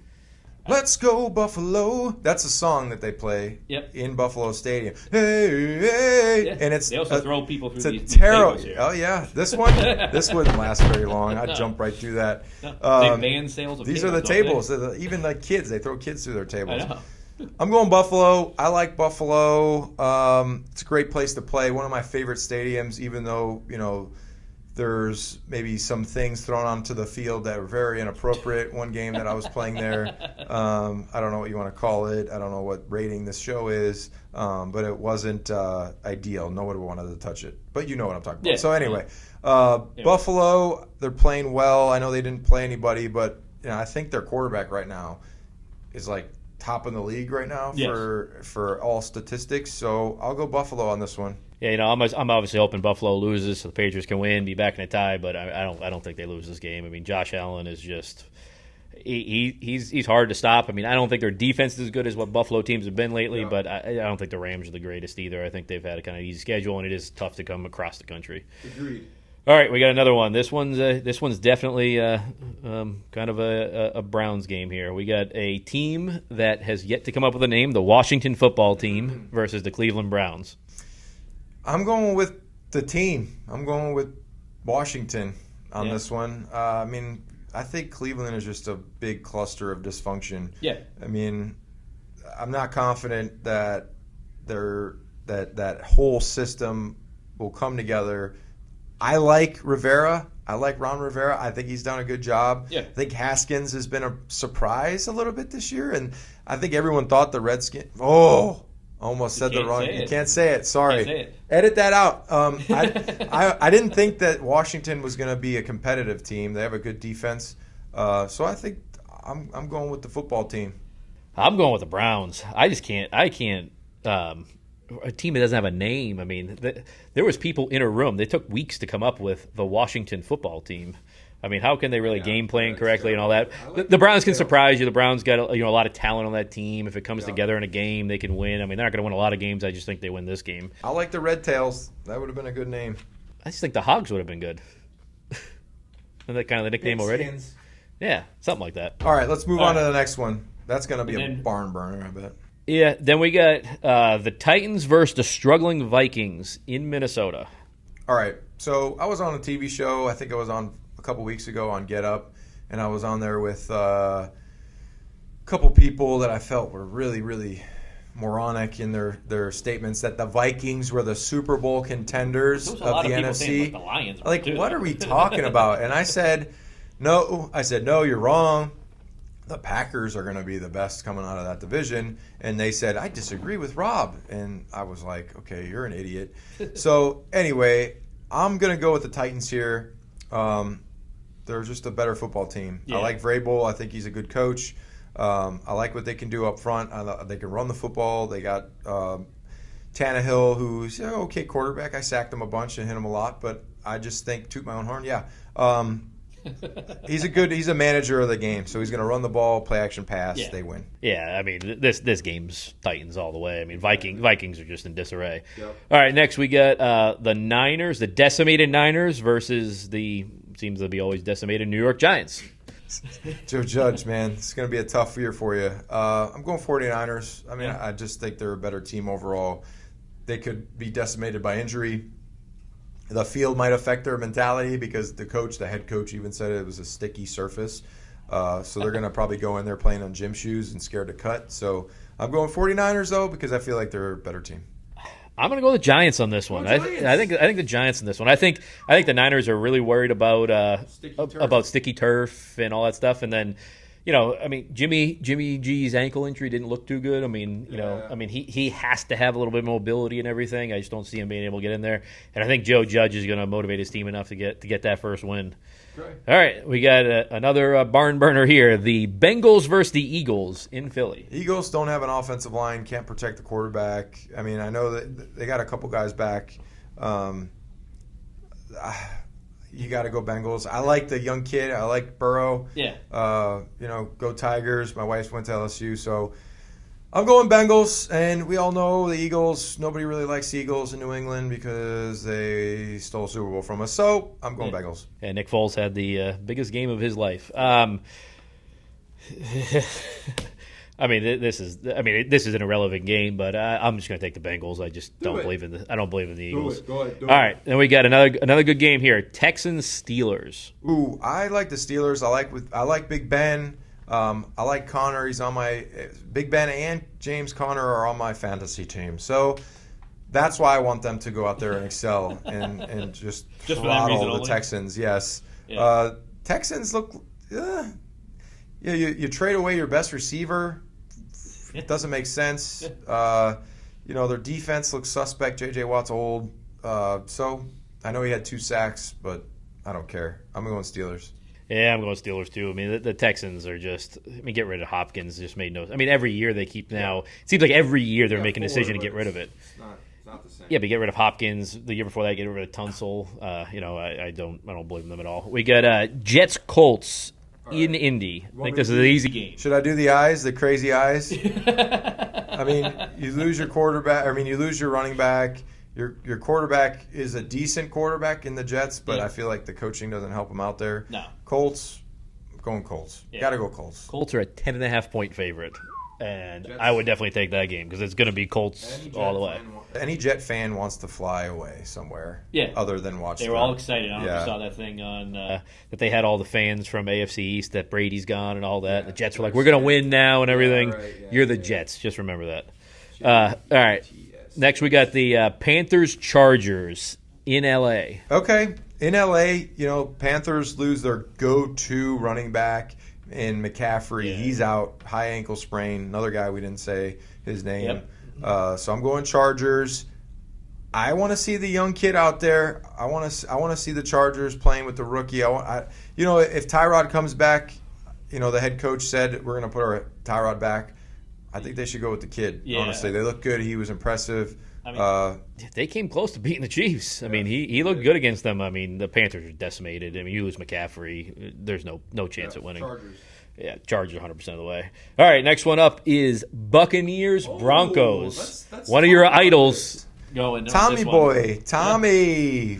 Let's go Buffalo. That's a song that they play in Buffalo Stadium. Hey, hey. Yeah. And they also throw people through these tables here. Oh yeah, this wouldn't last very long. I'd jump right through that. No. They ban sales of these tables. These are the tables. Even like kids, they throw kids through their tables. I know. I'm going Buffalo. I like Buffalo. It's a great place to play. One of my favorite stadiums, even though There's maybe some things thrown onto the field that were very inappropriate. One game that I was playing there, I don't know what you want to call it. I don't know what rating this show is, but it wasn't ideal. Nobody wanted to touch it. But you know what I'm talking about. Yeah. So anyway, Buffalo, they're playing well. I know they didn't play anybody, but I think their quarterback right now is like top in the league right now for all statistics. So I'll go Buffalo on this one. Yeah, I'm obviously hoping Buffalo loses so the Patriots can win, be back in a tie, but I don't think they lose this game. I mean, Josh Allen is just he's hard to stop. I mean, I don't think their defense is as good as what Buffalo teams have been lately, but I don't think the Rams are the greatest either. I think they've had a kind of easy schedule, and it is tough to come across the country. Agreed. All right, we got another one. This one's definitely kind of a Browns game here. We got a team that has yet to come up with a name, the Washington Football Team versus the Cleveland Browns. I'm going with the team. I'm going with Washington on this one. I mean, I think Cleveland is just a big cluster of dysfunction. Yeah. I mean, I'm not confident that that whole system will come together. I like Rivera. I like Ron Rivera. I think he's done a good job. Yeah. I think Haskins has been a surprise a little bit this year, and I think everyone thought the Redskins. Almost said the wrong. You can't say it. Sorry. Can't say it. Edit that out. I didn't think that Washington was going to be a competitive team. They have a good defense, so I think I'm going with the football team. I'm going with the Browns. I can't. A team that doesn't have a name. I mean, there was people in a room. They took weeks to come up with the Washington Football Team. I mean, how can they really game plan correctly and all that? The Browns can surprise you. The Browns got a lot of talent on that team. If it comes together in a game, they can win. I mean, they're not going to win a lot of games. I just think they win this game. I like the Red Tails. That would have been a good name. I just think the Hogs would have been good. Isn't that kind of the nickname already? Skins. Yeah, something like that. All right, let's move on to the next one. That's going to be a barn burner, I bet. Yeah, then we got the Titans versus the struggling Vikings in Minnesota. All right, so I was on a TV show. I think I was on a couple weeks ago on Get Up, and I was on there with a couple people that I felt were really, really moronic in their statements that the Vikings were the Super Bowl contenders of the NFC. The Lions like, too. what are we talking about? And I said, no, you're wrong. The Packers are going to be the best coming out of that division. And they said, I disagree with Rob. And I was like, okay, you're an idiot. So anyway, I'm going to go with the Titans here. They're just a better football team. Yeah. I like Vrabel. I think he's a good coach. I like what they can do up front. They can run the football. They got Tannehill, who's an okay quarterback. I sacked him a bunch and hit him a lot. But I just think, toot my own horn, he's a manager of the game, so he's going to run the ball, play action pass, they win. Yeah, I mean this game's Titans all the way. I mean Vikings are just in disarray. Yep. All right, next we got the Niners, the decimated Niners versus the seems to be always decimated New York Giants. Joe Judge, man, it's going to be a tough year for you. I'm going 49ers. I mean, I just think they're a better team overall. They could be decimated by injury. The field might affect their mentality because the head coach even said it was a sticky surface. So they're going to probably go in there playing on gym shoes and scared to cut. So I'm going 49ers, though, because I feel like they're a better team. I'm going to go with the Giants on this one. I think the Giants in this one. I think the Niners are really worried about sticky turf and all that stuff. And then, I mean, Jimmy G's ankle injury didn't look too good. I mean, he has to have a little bit of mobility and everything. I just don't see him being able to get in there. And I think Joe Judge is going to motivate his team enough to get that first win. Right. All right, we got another barn burner here. The Bengals versus the Eagles in Philly. Eagles don't have an offensive line, can't protect the quarterback. I mean, I know that they got a couple guys back. You got to go Bengals. I like the young kid. I like Burrow. Yeah. Go Tigers. My wife went to LSU, so I'm going Bengals. And we all know the Eagles. Nobody really likes the Eagles in New England because they stole a Super Bowl from us. So I'm going Bengals. Yeah, Nick Foles had the biggest game of his life. I mean, this is an irrelevant game, but I'm just going to take the Bengals. I just don't believe in I don't believe in the Eagles. Go ahead. All right, then we got another good game here. Texans Steelers. Ooh, I like the Steelers. I like Big Ben. I like Connor. He's on my Big Ben and James Conner are on my fantasy team. So That's why I want them to go out there and excel and just for that reason throttle the only? Texans. Yes, Yeah. Texans look. You trade away your best receiver. It doesn't make sense. Their defense looks suspect. J.J. Watt's old, so I know he had 2 sacks, but I don't care. I'm going Steelers. Yeah, I'm going Steelers too. I mean, the Texans are just. I mean, get rid of Hopkins just made no. I mean, every year they keep now. It seems like every year they're making a decision to get rid of it. It's not the same. Yeah, but get rid of Hopkins. The year before that, get rid of Tunsil. I don't blame them at all. We got Jets Colts in Indy. I think this is an easy game. Should I do the eyes, the crazy eyes? I mean, you lose your quarterback. I mean, you lose your running back. Your quarterback is a decent quarterback in the Jets, but I feel like the coaching doesn't help him out there. No. Colts, I'm going Colts. Yeah. Got to go Colts. Colts are a 10.5-point favorite, and I would definitely take that game because it's going to be Colts all the way. Any Jet fan wants to fly away somewhere other than watch They were all excited. I don't know if you saw that thing on. That they had all the fans from AFC East that Brady's gone and all that. The Jets were like, we're going to win now and everything. You're the Jets. Just remember that. All right. Next, we got the Panthers-Chargers in L.A. Okay. In L.A., Panthers lose their go-to running back in McCaffrey. Yeah. He's out, high ankle sprain. Another guy we didn't say his name. So I'm going Chargers. I want to see the young kid out there. I want to see the Chargers playing with the rookie. If Tyrod comes back, the head coach said we're going to put our Tyrod back. I think they should go with the kid. Yeah. Honestly, they look good. He was impressive. I mean, They came close to beating the Chiefs. I mean, he looked good against them. I mean, the Panthers are decimated. I mean, you lose McCaffrey, there's no chance at winning. Chargers. Yeah, Chargers 100% of the way. All right, next one up is Buccaneers Broncos. That's One of your idols. going on Tommy this one. boy, Tommy,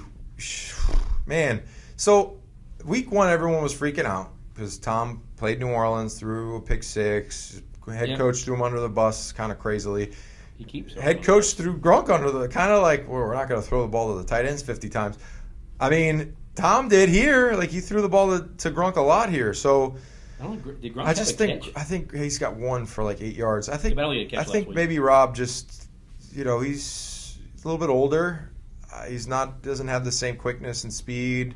man. So week 1, everyone was freaking out because Tom played New Orleans, threw a pick 6. Head coach threw him under the bus, kind of crazily. He keeps Head coach threw Gronk under the kind of like, well, we're not going to throw the ball to the tight ends 50 times. I mean, Tom did here, like he threw the ball to Gronk a lot here. So Did Gronk I just have a think catch? he's got 1 for like 8 yards. I think He only had a catch last week. maybe Rob just he's a little bit older. Doesn't have the same quickness and speed.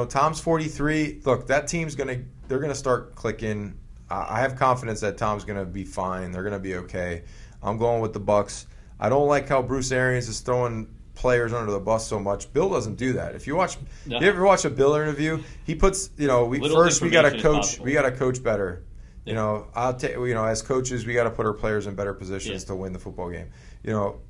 Tom's 43. Look, that team's they're gonna start clicking. I have confidence that Tom's gonna be fine. They're gonna be okay. I'm going with the Bucks. I don't like how Bruce Arians is throwing players under the bus so much. Bill doesn't do that. If you ever watch a Bill interview, he puts we got to information coach. as possible. We got to coach better. Yeah. As coaches, we got to put our players in better positions to win the football game.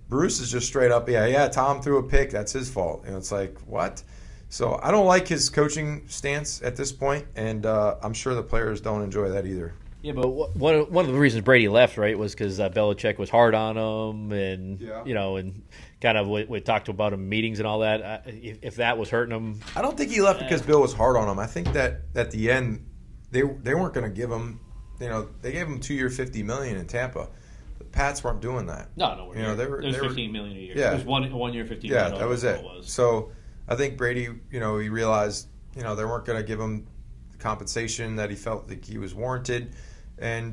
Bruce is just straight up, Tom threw a pick. That's his fault. It's like, what? So I don't like his coaching stance at this point, and I'm sure the players don't enjoy that either. Yeah, but one of the reasons Brady left, right, was because Belichick was hard on him, and and kind of we talked about him in meetings and all that. If that was hurting him, I don't think he left because Bill was hard on him. I think that at the end they weren't going to give him. They gave him 2-year $50 million in Tampa. The Pats weren't doing that. No, they were $15 million a year. Yeah. It was one year, $15 million. Yeah, that was it. Was. So I think Brady, he realized, they weren't going to give him the compensation that he felt like he was warranted, and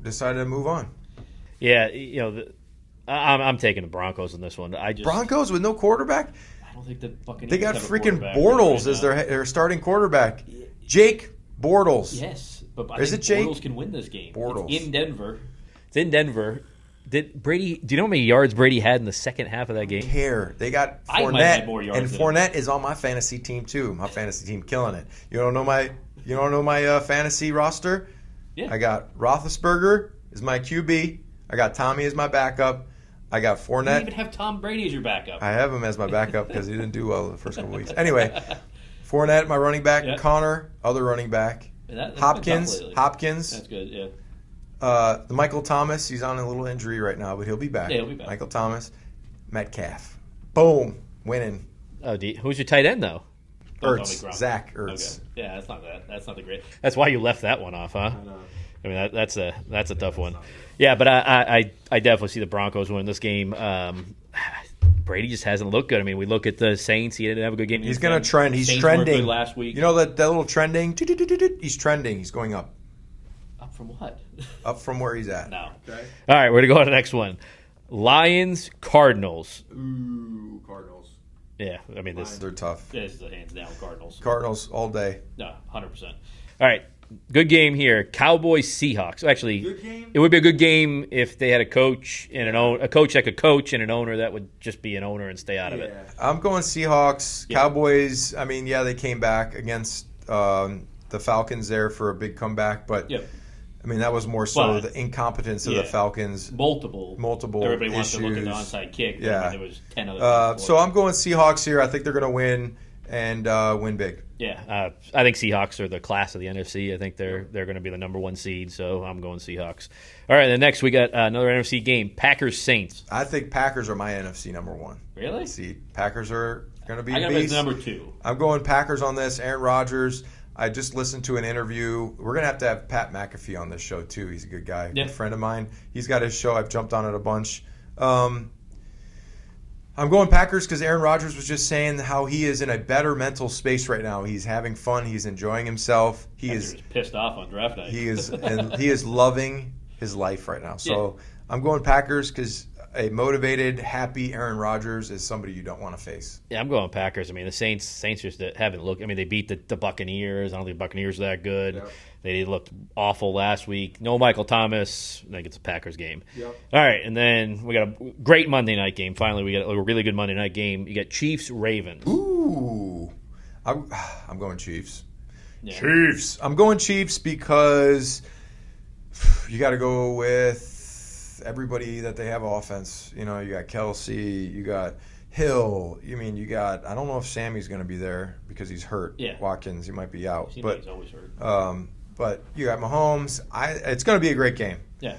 decided to move on. Yeah, I'm taking the Broncos in this one. Broncos with no quarterback. I don't think the Buccaneers They got have a freaking quarterback Bortles right as now. their starting quarterback. Jake Bortles. Yes, but I Is think it Jake? Bortles can win this game. Bortles. It's in Denver. It's in Denver. Did Brady? Do you know how many yards Brady had in the second half of that game? Care. They got I might have Fournette, more yards and than Fournette is on my fantasy team too. My fantasy team killing it. You don't know my fantasy roster? Yeah. I got Roethlisberger is my QB. I got Tommy as my backup. I got You Fournette. don't even have Tom Brady as your backup. I have him as my backup because he didn't do well the first couple weeks. Anyway, Fournette, my running back. Yeah. Connor, other running back. That's been Hopkins. tough lately. Hopkins. That's good, yeah. The Michael Thomas, he's on a little injury right now, but he'll be back. Yeah, he'll be back. Michael Thomas, Metcalf, boom, winning. Oh, who's your tight end though? Don't tell me Ertz, Gronk. Zach Ertz. Okay. Yeah, that's not that. That's not the great. That's why you left that one off, huh? I mean, that's a tough one. Yeah, but I definitely see the Broncos win this game. Brady just hasn't looked good. I mean, we look at the Saints; he didn't have a good game. He's going to trend. He's Saints were trending. good last week. You know that little trending? He's trending. He's going up. Up from what? Up from where he's at. No. All right, we're gonna go to the next one. Lions, Cardinals. Ooh, Cardinals. Yeah, I mean this. They're tough. This is the hands down Cardinals. Cardinals all day. No, 100%. All right, good game here. Cowboys, Seahawks. Actually, Good game? it would be a good game if they had a coach and a coach that could coach and an owner that would just be an owner and stay out of it. I'm going Seahawks. Yeah. Cowboys, I mean, yeah, they came back against the Falcons there for a big comeback, but Yep. I mean, that was more so But- the incompetence of Yeah. the Falcons. Multiple issues. Everybody wants to look at the onside kick. But Yeah. I mean, there was 10 other things So for it. I'm going Seahawks here. I think they're going to win and win big. Yeah, I think Seahawks are the class of the NFC. I think they're going to be the number 1 seed, so I'm going Seahawks. All right, then next we got another NFC game, Packers-Saints. I think Packers are my NFC number 1 Really? seed. Packers are going to be I got them beasts. as number 2. I'm going Packers on this. Aaron Rodgers. I just listened to an interview. We're going to have Pat McAfee on this show, too. He's a good guy, Yeah. a friend of mine. He's got his show. I've jumped on it a bunch. I'm going Packers because Aaron Rodgers was just saying how he is in a better mental space right now. He's having fun. He's enjoying himself. He is pissed off on draft night. he is loving his life right now. So I'm going Packers because a motivated, happy Aaron Rodgers is somebody you don't want to face. Yeah, I'm going Packers. I mean, the Saints just haven't looked. I mean, they beat the Buccaneers. I don't think the Buccaneers are that good. Yep. They looked awful last week. No Michael Thomas. I think it's a Packers game. Yep. All right, and then we got a great Monday night game. Finally, we got a really good Monday night game. You got Chiefs-Ravens. Ooh, I'm going Chiefs. Yeah. Chiefs. I'm going Chiefs because you got to go with everybody that they have offense. You know, you got Kelsey, you got Hill. You mean you got? I don't know if Sammy's going to be there because he's hurt. Yeah. Watkins, he might be out. He's But always hurt. but you got Mahomes. It's going to be a great game. Yeah.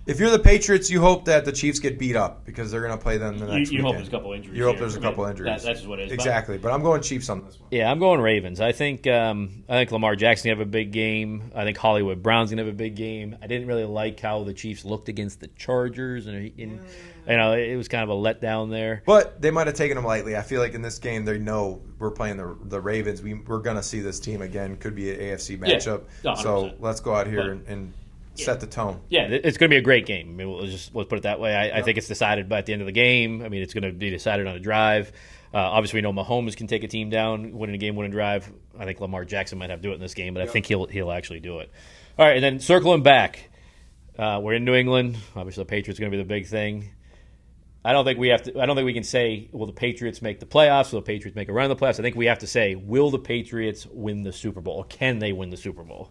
If you're the Patriots, you hope that the Chiefs get beat up because they're going to play them the next You hope weekend. there's a couple injuries. You hope here. there's a I mean, couple injuries. That's just what it is. Exactly. But I'm going Chiefs on this one. Yeah, I'm going Ravens. I think Lamar Jackson have a big game. I think Hollywood Brown's gonna have a big game. I didn't really like how the Chiefs looked against the Chargers, and you know it was kind of a letdown there. But they might have taken them lightly. I feel like in this game they know we're playing the Ravens. We're going to see this team again. Could be an AFC matchup. Yeah, 100%. So let's go out here and set the tone. Yeah, it's going to be a great game. I mean, let's put it that way. I think it's decided by at the end of the game. I mean, it's going to be decided on a drive. Obviously, we know Mahomes can take a team down, winning a game, winning drive. I think Lamar Jackson might have to do it in this game, but I think he'll actually do it. All right, and then circling back, we're in New England. Obviously, the Patriots are going to be the big thing. I don't think we can say, will the Patriots make the playoffs? Will the Patriots make a run in the playoffs? I think we have to say, will the Patriots win the Super Bowl, or can they win the Super Bowl?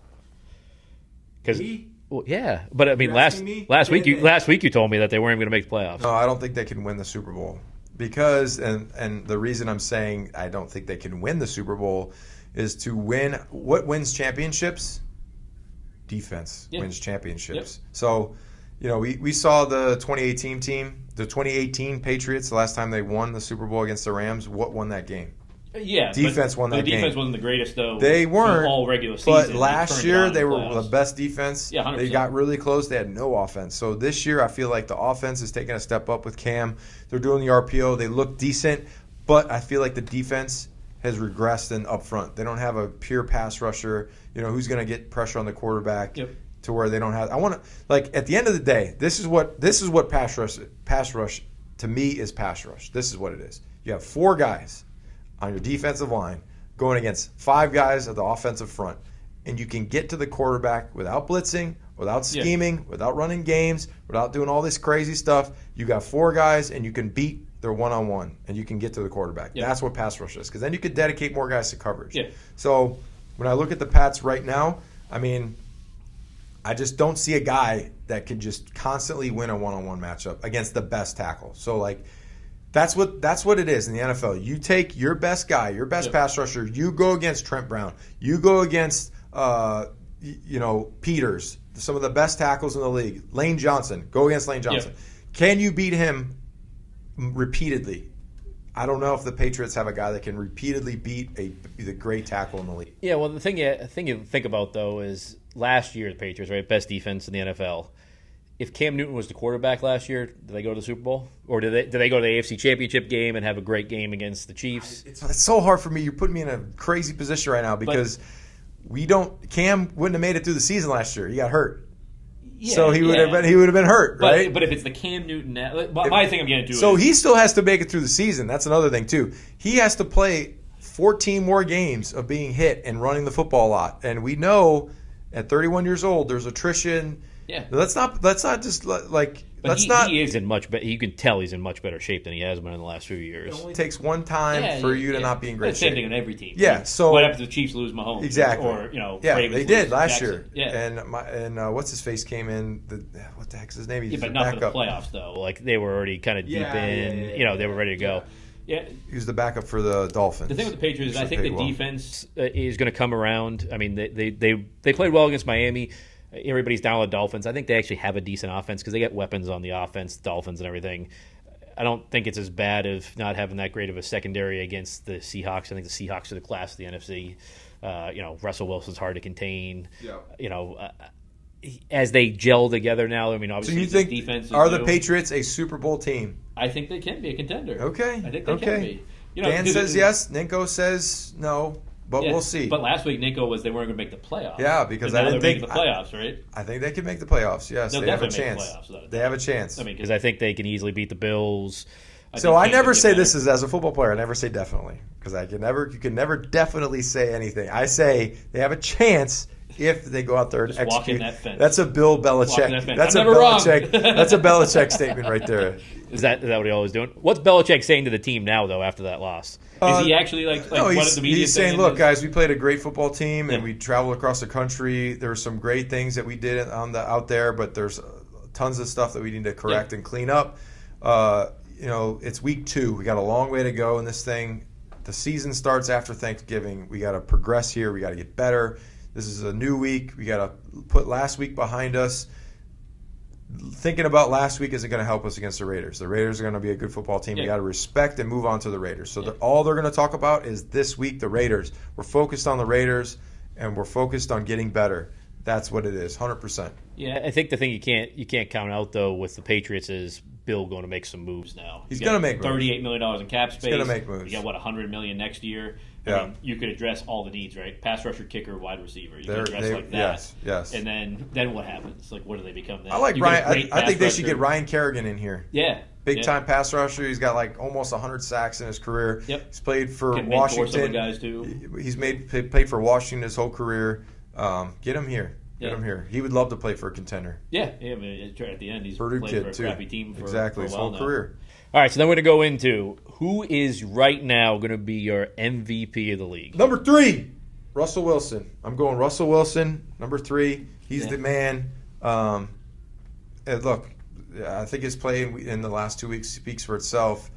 Because well, yeah, but I mean, You're asking me? last week you told me that they weren't going to make the playoffs. No, I don't think they can win the Super Bowl because and the reason I'm saying I don't think they can win the Super Bowl is to win. What wins championships? Defense wins championships. Yep. So, you know, we saw the 2018 team, the 2018 Patriots, the last time they won the Super Bowl against the Rams. What won that game? Yeah, Defense won that The defense game. wasn't the greatest, though. They from weren't. all regular season. But They last turned it year on they in were playoffs. the best defense. Yeah, 100%. They got really close. They had no offense. So this year I feel like the offense is taking a step up with Cam. They're doing the RPO. They look decent, but I feel like the defense has regressed in up front. They don't have a pure pass rusher. You know, who's going to get pressure on the quarterback to where they don't have. I want to like at the end of the day, this is what pass rush to me is pass rush. This is what it is. You have 4 guys on your defensive line going against 5 guys at the offensive front. And you can get to the quarterback without blitzing, without scheming, without running games, without doing all this crazy stuff. You got 4 guys, and you can beat their one-on-one, and you can get to the quarterback. Yeah. That's what pass rush is, because then you could dedicate more guys to coverage. Yeah. So when I look at the Pats right now, I mean, I just don't see a guy that can just constantly win a one-on-one matchup against the best tackle. So, like, that's what it is in the NFL. You take your best guy, your best pass rusher. You go against Trent Brown. You go against, Peters, some of the best tackles in the league. Lane Johnson. Go against Lane Johnson. Can you beat him repeatedly? I don't know if the Patriots have a guy that can repeatedly beat the great tackle in the league. Yeah, well, the thing you think about, though, is last year the Patriots, right, best defense in the NFL. If Cam Newton was the quarterback last year, did they go to the Super Bowl? Or did they go to the AFC Championship game and have a great game against the Chiefs? It's so hard for me. You're putting me in a crazy position right now because Cam wouldn't have made it through the season last year. He got hurt. so he would have been hurt, right? But if it's the Cam Newton, my thing I'm getting to so is, he still has to make it through the season. That's another thing too. He has to play 14 more games of being hit and running the football a lot, and we know at 31 years old there's attrition. Yeah. Let's not just like. But he is in much better. You can tell he's in much better shape than he has been in the last few years. It only takes one time for you to not be in great shape. Same thing on every team. Yeah. So what happens if the Chiefs lose Mahomes? Exactly. Or Ravens they did last year. Yeah. And what's his face came in. What the heck's his name? But not for the playoffs though. Like they were already kind of deep in. They were ready to go. Yeah. He was the backup for the Dolphins. The thing with the Patriots is I think the defense is going to come around. I mean, they played well against Miami. Everybody's down on the Dolphins. I think they actually have a decent offense because they get weapons on the offense, Dolphins and everything. I don't think it's as bad of not having that great of a secondary against the Seahawks. I think the Seahawks are the class of the NFC. Russell Wilson's hard to contain. Yeah. As they gel together now, I mean, obviously, so you think defense are the Patriots a Super Bowl team? I think they can be a contender. Okay. I think they can be. Dan says yes. Ninko says no. But we'll see. But last week, Ninko was they weren't going to make the playoffs. Yeah, because I didn't think the playoffs, right? I think they can make the playoffs. Yes, they'll they have a chance. Make they have a chance. I mean, because I think they can easily beat the Bills. So I never say this is as a football player. I never say definitely because you can never definitely say anything. I say they have a chance if they go out there and execute. Walk in that fence. That's a Bill Belichick. That's a Belichick. That's a Belichick statement right there. Is that what he always doing? What's Belichick saying to the team now though after that loss? Is he actually like no, what the media he's saying, look, guys, we played a great football team and we traveled across the country. There were some great things that we did out there, but there's tons of stuff that we need to correct and clean up. It's week 2. We got a long way to go in this thing. The season starts after Thanksgiving. We got to progress here. We got to get better. This is a new week. We got to put last week behind us. Thinking about last week isn't going to help us against the Raiders. The Raiders are going to be a good football team. We got to respect and move on to the Raiders. So all they're going to talk about is this week, the Raiders. We're focused on the Raiders, and we're focused on getting better. That's what it is, 100%. Yeah, I think the thing you can't count out though with the Patriots is Bill going to make some moves now. He's going to make $38 million in cap space. He's going to make moves. You got $100 million next year. Yeah. I mean, you could address all the needs, right? Pass rusher, kicker, wide receiver. You could address like that. Yes. And then what happens? Like, what do they become then? I like Ryan. I think they should get Ryan Kerrigan in here. Yeah. Big time pass rusher. He's got like almost 100 sacks in his career. Yep. He's played for Can Washington. Some of the guys too. He's played for Washington his whole career. Get him here. Get him here. He would love to play for a contender. Yeah. I mean, at the end, he's Purdue played kid for a too. crappy team for his whole career. All right, so then we're going to go into who is right now going to be your MVP of the league. Number 3, Russell Wilson. I'm going Russell Wilson, number 3. He's the man. And look, I think his play in the last 2 weeks speaks for itself.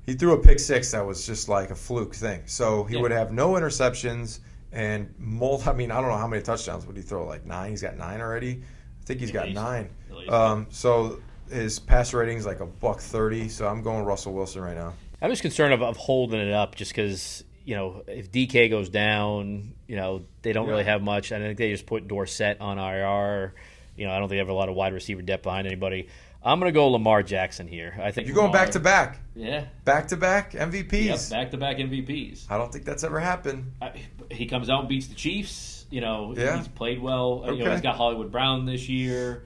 He threw a pick 6 that was just like a fluke thing. So he would have no interceptions and I don't know how many touchdowns would he throw, like 9? He's got 9 already. I think he's got 9. So his passer rating is like $130, so I'm going Russell Wilson right now. I'm just concerned of holding it up just because, if DK goes down, they don't really have much. I think they just put Dorsett on IR. I don't think they have a lot of wide receiver depth behind anybody. I'm going to go Lamar Jackson here. I think you're going back-to-back. Yeah. Back-to-back MVPs. Yep, back-to-back MVPs. I don't think that's ever happened. He comes out and beats the Chiefs. He's played well. Okay. He's got Hollywood Brown this year.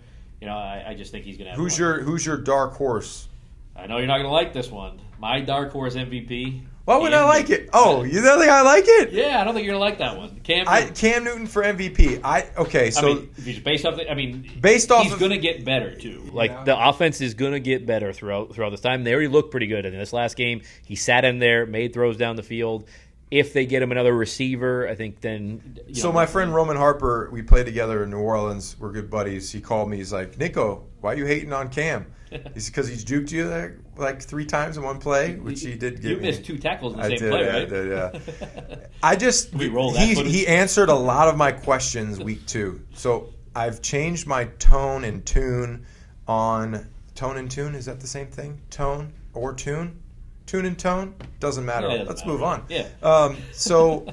I just think he's going to have Who's your dark horse? I know you're not going to like this one. My dark horse MVP. Why would I like it? Oh, you don't think I like it? Yeah, I don't think you're going to like that one. Cam Newton for MVP. If he's based off he's going to get better too. Like the offense is going to get better throughout this time. They already looked pretty good in this last game. He sat in there, made throws down the field. If they get him another receiver, I think then... So my friend Roman Harper, we played together in New Orleans. We're good buddies. He called me. He's like, Ninko, why are you hating on Cam? He's because he's juked you there like 3 times in one play, which he did give me. You missed 2 tackles in the same play, right? I did, yeah. I just... he answered a lot of my questions week 2. So I've changed my tone and tune on... Tone and tune? Is that the same thing? Tone or tune? Tune and tone? Doesn't matter. Yeah, Let's move on. Yeah. So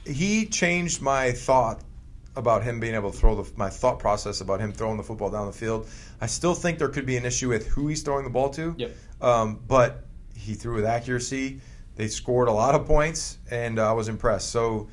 he changed my thought about him being able to throw my thought process about him throwing the football down the field. I still think there could be an issue with who he's throwing the ball to. Yep. But he threw with accuracy. They scored a lot of points, and I was impressed. So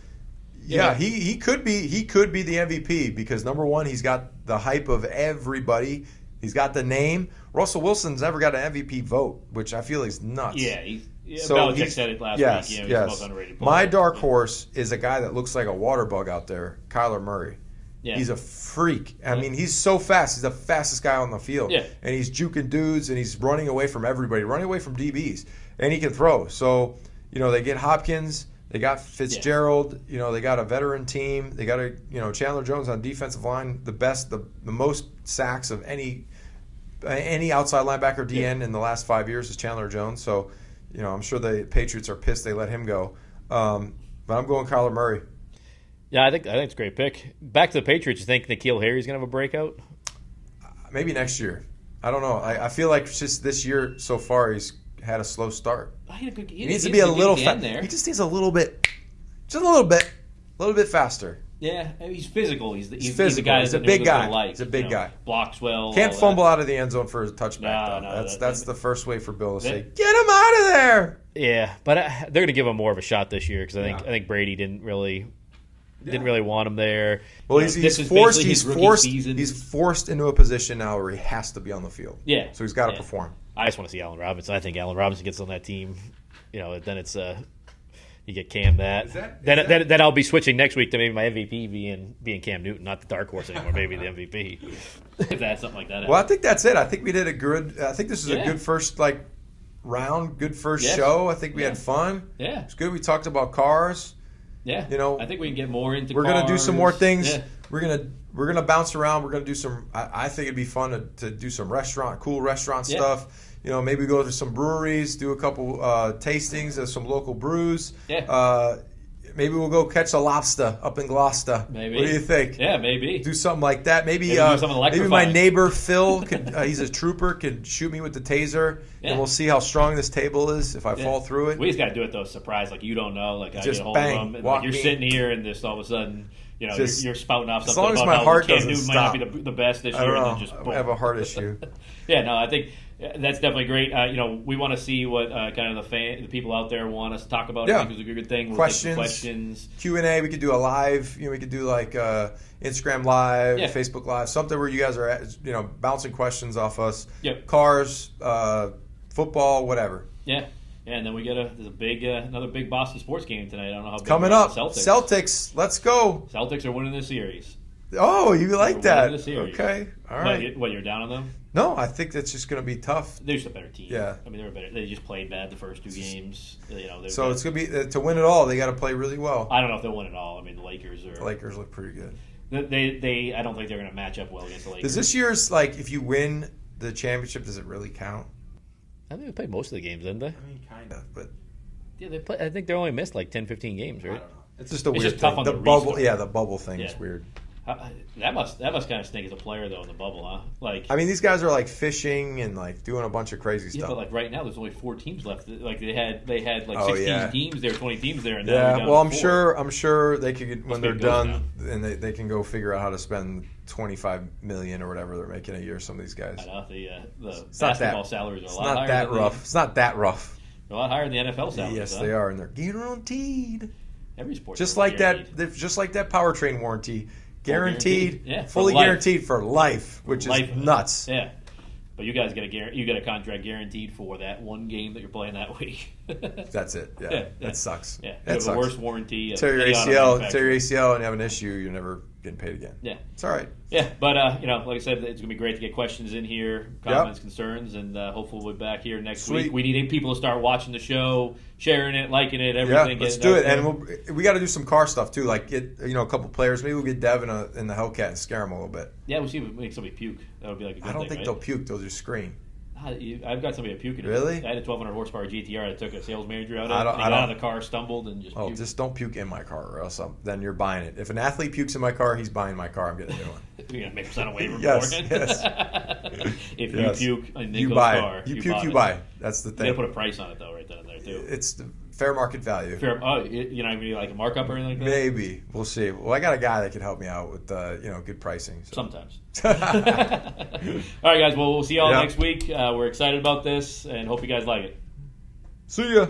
Yeah, he could be the MVP because number one, he's got the hype of everybody. He's got the name. Russell Wilson's never got an MVP vote, which I feel is nuts. Yeah, Belichick said it last week. He's the most underrated player. My dark horse is a guy that looks like a water bug out there, Kyler Murray. Yeah. He's a freak. I mean, he's so fast. He's the fastest guy on the field. Yeah. And he's juking dudes, and he's running away from everybody, running away from DBs. And he can throw. So, they get Hopkins. They got Fitzgerald. They got a veteran team. They got Chandler Jones on defensive line, the best, the most sacks of any outside linebacker DN in the last 5 years is Chandler Jones. So, I'm sure the Patriots are pissed they let him go. But I'm going Kyler Murray. Yeah, I think it's a great pick. Back to the Patriots, you think N'Keal Harry's going to have a breakout? Maybe next year. I don't know. I feel like just this year so far he's had a slow start. He needs to be a little faster. He just needs a little bit faster. Yeah, he's physical. He's physical. He's a guy. He's a big guy. He's a big guy. Blocks well. Can't fumble out of the end zone for a touchback. No, that's the first way for Bill to say, "Get him out of there." Yeah, but they're going to give him more of a shot this year because I think Brady didn't really want him there. Well, he's forced into a position now where he has to be on the field. Yeah, so he's got to perform. I just want to see Allen Robinson. I think Allen Robinson gets on that team. Then it's you get Cam then I'll be switching next week to maybe my MVP being Cam Newton, not the dark horse anymore. Maybe the MVP. If that's something like that. Well, I think that's it. I think we did a good. I think this is a good first round. Good first show. I think we had fun. Yeah, it's good. We talked about cars. Yeah, I think we can get more into. We're gonna do some more things. Yeah. We're gonna bounce around. We're gonna do some. I think it'd be fun to do some cool restaurant stuff. Maybe go to some breweries, do a couple tastings of some local brews. Yeah. Maybe we'll go catch a lobster up in Gloucester. Maybe. What do you think? Yeah, maybe. Do something like that. Maybe my neighbor Phil, he's a trooper, can shoot me with the taser, and we'll see how strong this table is if I fall through it. We just got to do it, though, surprise. You don't know. I just get a hold bang, of them. And, you're sitting here, and just all of a sudden, you're spouting off something as long as about my how heart Cam doesn't Newton stop. might not be the best this I year. don't know. And then just boom. I have a heart issue. Yeah, no, I think that's definitely great. We want to see what kind of the people out there want us to talk about. I think it's a good thing. We'll questions, Q&A. We could do a live. We could do Instagram Live, Facebook Live, something where you guys are bouncing questions off us. Yep. Cars, football, whatever. Yeah. Yeah, and then we get another big Boston sports game tonight. I don't know how big coming up. Celtics. Let's go. Celtics are winning this series. Oh, you like that? Okay, all right. What, you're down on them? No, I think that's just going to be tough. They're just a better team. Yeah, I mean they're better. They just played bad the first two games. So it's going to be to win it all. They got to play really well. I don't know if they'll win it all. I mean the Lakers look pretty good. They I don't think they're going to match up well against the Lakers. Does this year's if you win the championship, does it really count? I think they played most of the games, didn't they? I mean, kind of, but yeah, they play. I think they only missed 10, 15 games, right? I don't know. It's just a weird just thing. Tough on the bubble, the bubble thing is weird. That must kind of stink as a player though in the bubble, huh? I mean, these guys are fishing and doing a bunch of crazy stuff. But right now, there's only 4 teams left. They had 16 teams there, 20 tears there, and now well, I'm sure they could when they're done, and they can go figure out how to spend $25 million or whatever they're making a year. Some of these guys. I know the basketball salaries are a lot higher. It's not that rough. They're a lot higher than the NFL salaries. Yes, they are, and they're guaranteed. Every sport. Just like that powertrain warranty. Guaranteed, fully guaranteed for life, which is nuts. Yeah, but you guys get a contract guaranteed for that one game that you're playing that week. That's it. Yeah, that sucks. Yeah, that you have sucks. the worst warranty. Tear your ACL, and you have an issue. You're never getting paid again. Yeah, it's all right. Yeah, but like I said, it's gonna be great to get questions in here, comments, concerns, and hopefully we'll be back here next week. We need people to start watching the show, sharing it, liking it, everything. Yeah, let's do it, and we got to do some car stuff too. Get a couple players. Maybe we'll get Dev in the Hellcat and scare him a little bit. Yeah, we'll see if we make somebody puke. That would be a good thing. I don't think they'll puke. They'll just scream. I've got somebody puking. Really? I had a 1,200 horsepower GTR that took a sales manager out of it. He got out of the car, stumbled, and just puked. Just don't puke in my car, or else then you're buying it. If an athlete pukes in my car, he's buying my car. I'm getting a new one. You're going to make him sign a waiver yes. If you puke in Ninko's car, you buy. That's the thing. You got to put a price on it, though, right then and there, too. It's the fair market value. You're not going to like a markup or anything like that? Maybe. We'll see. Well, I got a guy that can help me out with good pricing. So. Sometimes. All right, guys. Well, we'll see you all next week. We're excited about this and hope you guys like it. See ya.